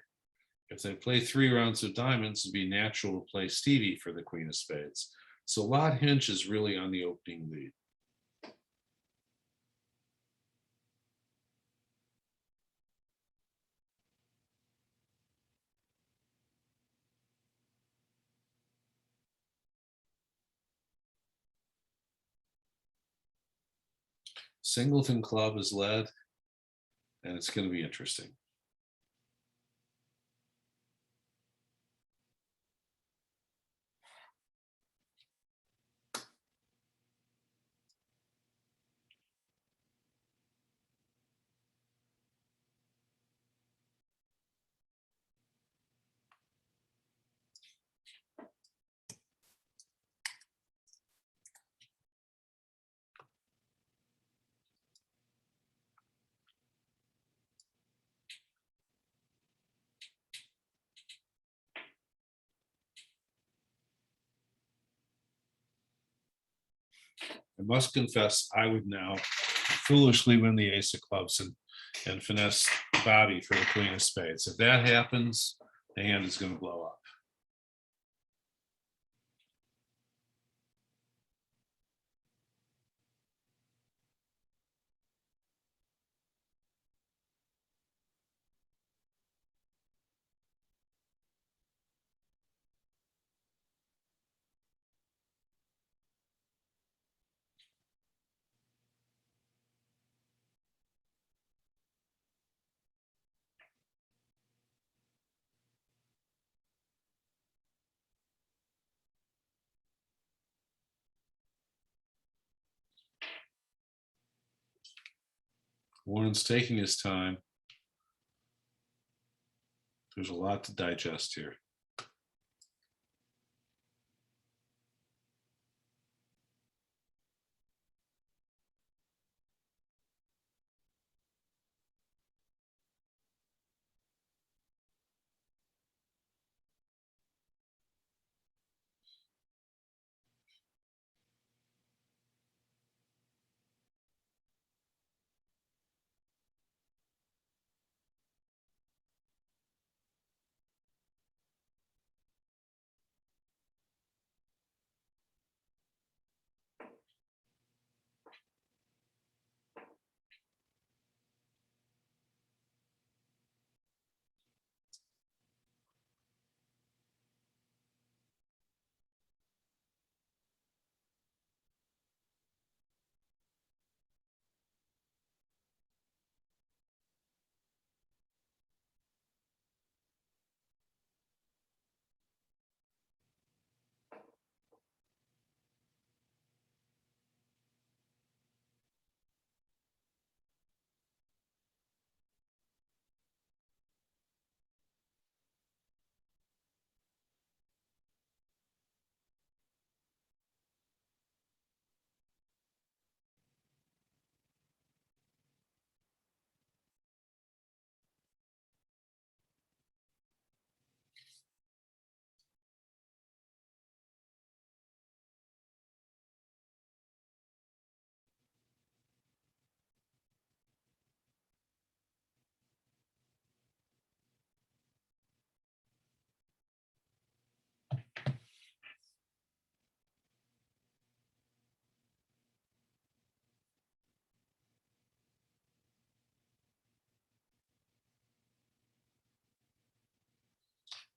If they play 3 rounds of diamonds, it'd be natural to play Stevie for the queen of spades. So Lot Hinch is really on the opening lead. Singleton club is led, and it's going to be interesting. I must confess, I would now foolishly win the ace of clubs and finesse Bobby for the queen of spades. If that happens, the hand is going to blow up. Warren's taking his time. There's a lot to digest here.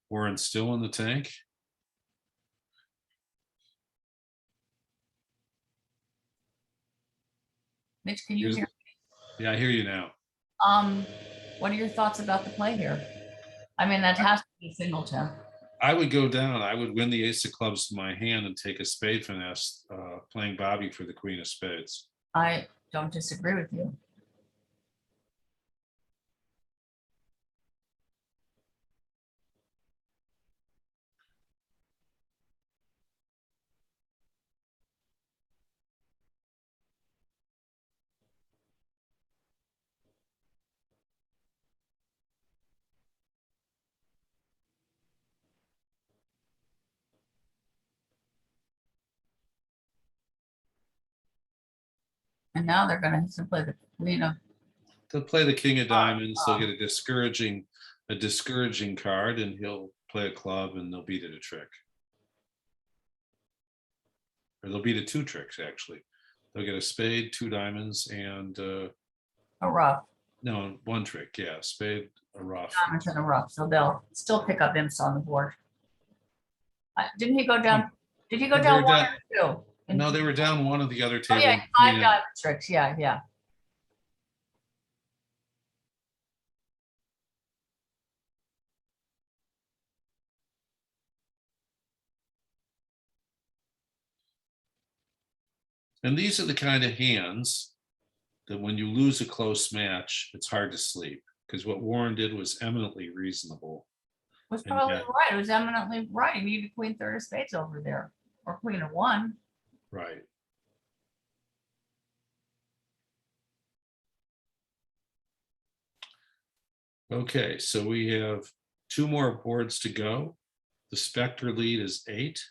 Warren's still in the tank. Mitch, can you hear? Yeah, I hear you now. What are your thoughts about the play here? I mean, that has to be singleton. I would go down. I would win the ace of clubs to my hand and take a spade finesse, playing Bobby for the queen of spades. I don't disagree with you. And now they're going to play the queen of. They'll play the king of diamonds. They'll get a discouraging card, and he'll play a club, and they'll beat it a trick. Or they'll beat it two tricks, actually. They'll get a spade, two diamonds, and A rough. no, one trick. Yeah, spade, a rough. Diamonds and a rough. So they'll still pick up imps on the board. Didn't he go down? Did he go down one or two? No, they were down one of the other table. Oh, yeah, 5 diamond tricks. Yeah, yeah. And these are the kind of hands that when you lose a close match, it's hard to sleep, because what Warren did was eminently reasonable. Was probably right. It was eminently right. He needed queen third of spades over there, or queen of one. Right. Okay, so we have two more boards to go. The Spectre lead is 8.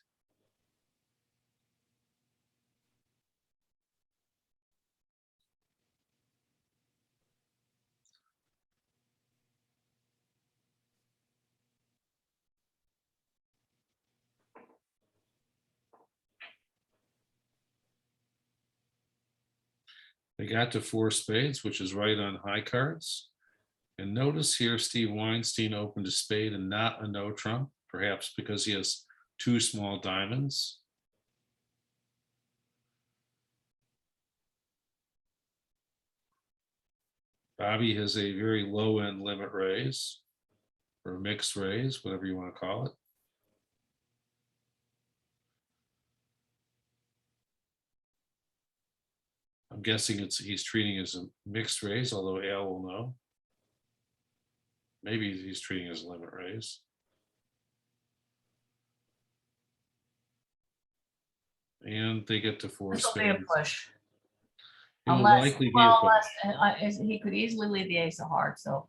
They got to 4 spades, which is right on high cards. And notice here, Steve Weinstein opened a spade and not a no trump, perhaps because he has 2 small diamonds. Bobby has a very low end limit raise or mixed raise, whatever you want to call it. I'm guessing he's treating it as a mixed raise, although Al will know. Maybe he's treating it as a limit raise. And they get to 4 This will be a spades. push. It will Unless, likely be well, a push. he could easily leave the ace of hearts, so.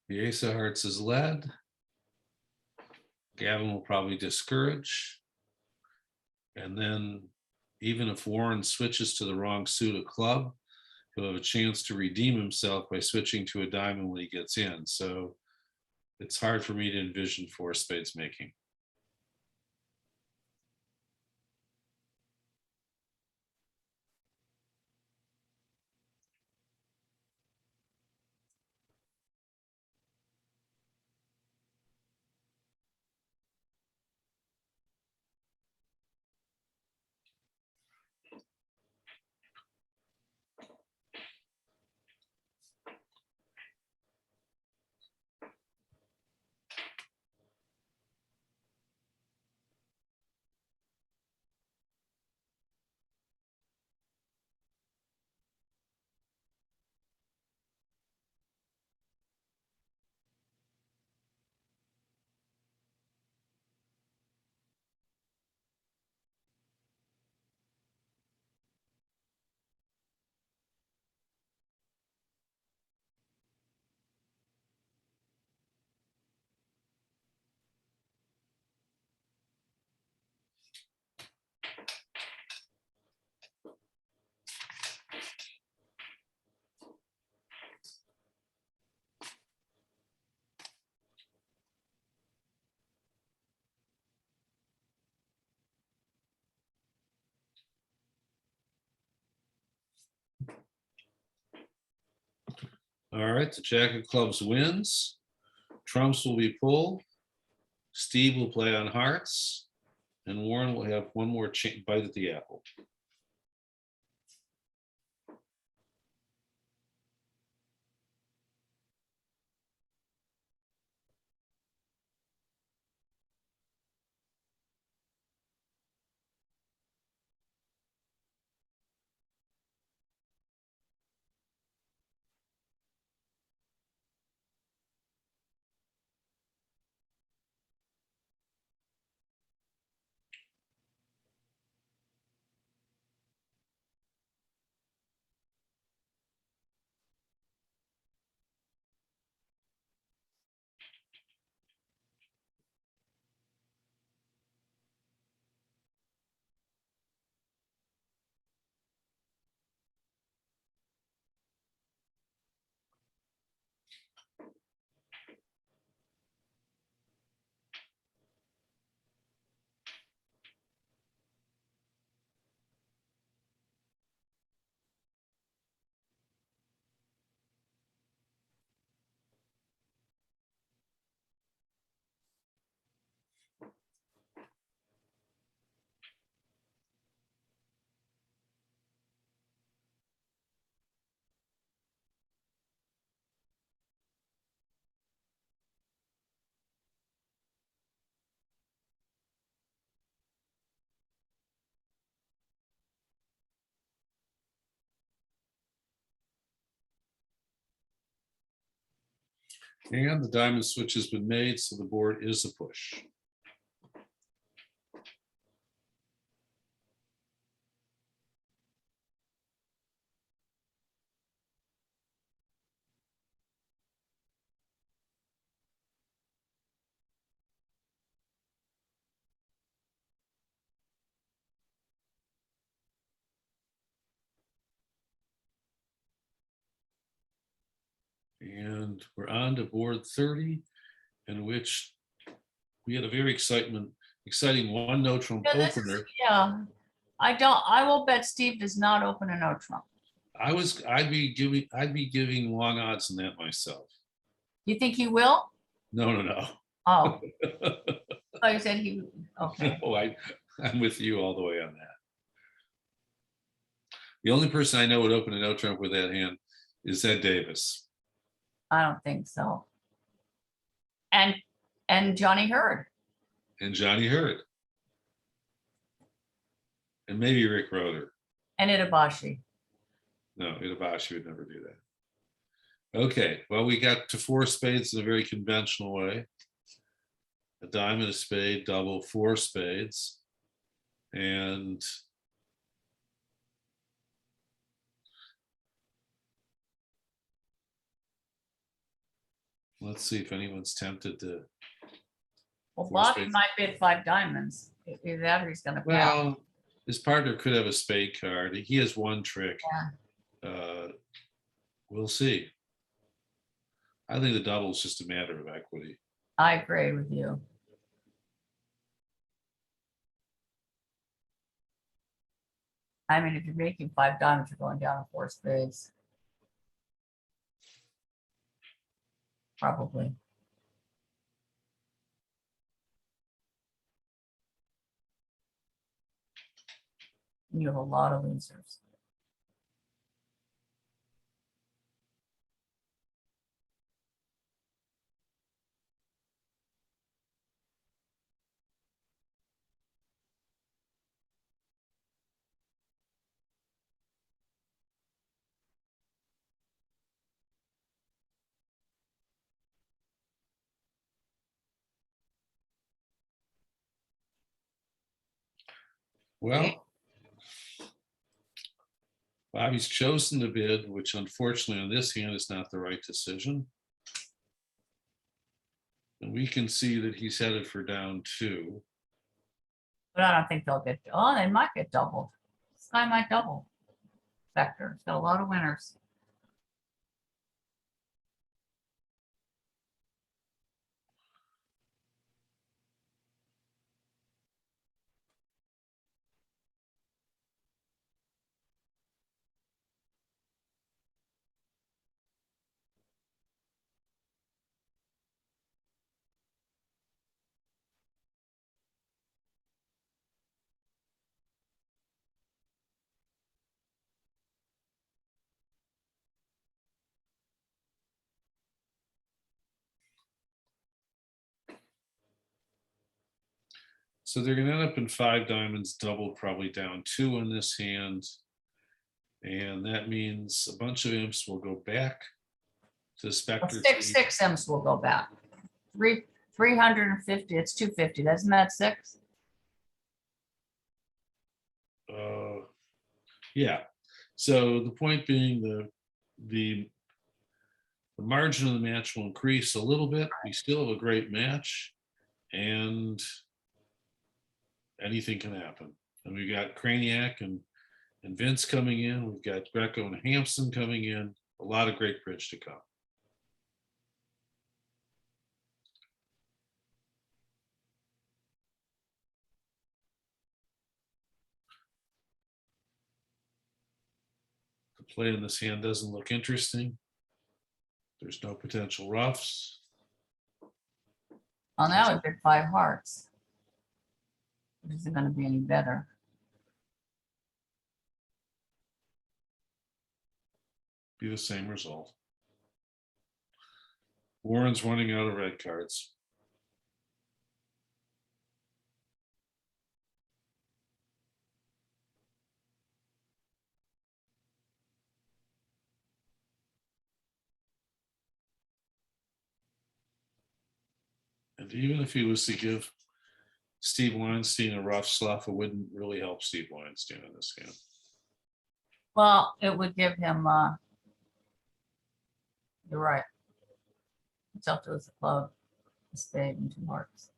The ace of hearts is led. Gavin will probably discourage. And then even if Warren switches to the wrong suit of club, he'll have a chance to redeem himself by switching to a diamond when he gets in. So it's hard for me to envision 4 spades making. All right, the Jack of clubs wins. Trumps will be pulled. Steve will play on hearts. And Warren will have one more bite at the apple. And the diamond switch has been made, so the board is a push. And we're on to board 30, in which we had a very exciting one no trump Yeah, this is- opener. yeah. I will bet Steve does not open a no trump. I'd be giving long odds in that myself. You think he will? No. Oh, oh, you said he, okay. No, I'm with you all the way on that. The only person I know would open a no trump with that hand is Ed Davis. I don't think so. And Johnny Hurd. And Johnny Hurd. And maybe Rick Roeder. And Itabashi. No, Itabashi would never do that. Okay, well, we got to 4 spades in a very conventional way. A diamond, a spade, double, 4 spades. And let's see if anyone's tempted to. Well, 4 Bobby spades. might bid 5 diamonds. Either that or he's gonna pass. Well, his partner could have a spade card. He has one trick. We'll see. I think the double is just a matter of equity. I agree with you. I mean, if you're making 5 diamonds, you're going down to 4 spades. Probably. You have a lot of losers. Well, Bobby's chosen to bid, which unfortunately on this hand is not the right decision. And we can see that he's headed for down 2. But I don't think they'll get, oh, they might get doubled. This guy might double. Spectre, it's got a lot of winners. So they're going to end up in 5 diamonds, double, probably down 2 in this hand. And that means a bunch of imps will go back to the Spectre. 6 imps will go back. 350, it's 250. Isn't that 6? Yeah. So the point being the margin of the match will increase a little bit. We still have a great match, and anything can happen. And we've got Craniac and Vince coming in. We've got Greco and Hampson coming in. A lot of great bridge to come. The play in this hand doesn't look interesting. There's no potential roughs. Well, now we picked 5 hearts. It isn't going to be any better. Be the same result. Warren's running out of red cards. And even if he was to give Steve Weinstein a rough slough, it wouldn't really help Steve Weinstein in this game. Well, it would give him, you're right. It's up to his club, a spade and 2 hearts.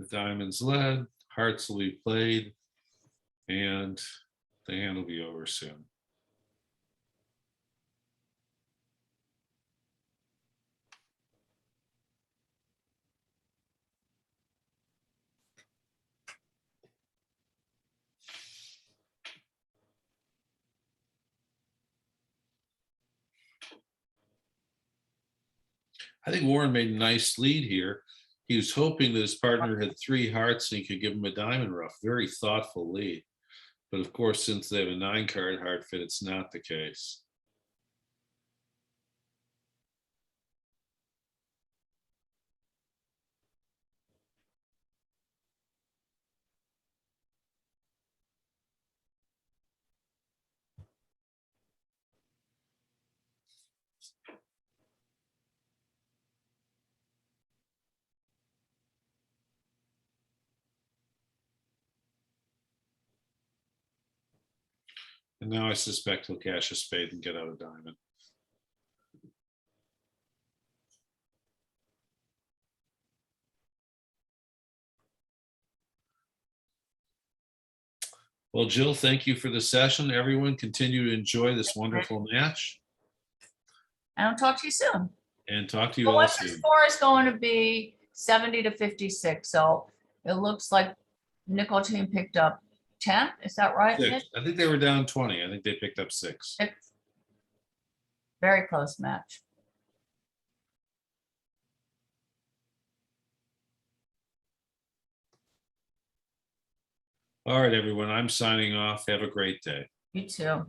diamonds led, hearts will be played, and the hand will be over soon. I think Warren made a nice lead here. He was hoping that his partner had 3 hearts and he could give him a diamond rough. Very thoughtful lead. But of course, since they have a 9-card heart fit, it's not the case. And now I suspect he'll cash a spade and get out a diamond. Well, Jill, thank you for the session. Everyone continue to enjoy this wonderful match. And I'll talk to you soon. And talk to you But all what's the soon. score is going to be 70 to 56. So it looks like nickel team picked up 10. Is that right, 6. Mitch? I think they were down 20. I think they picked up 6. 6. Very close match. All right, everyone. I'm signing off. Have a great day. You too.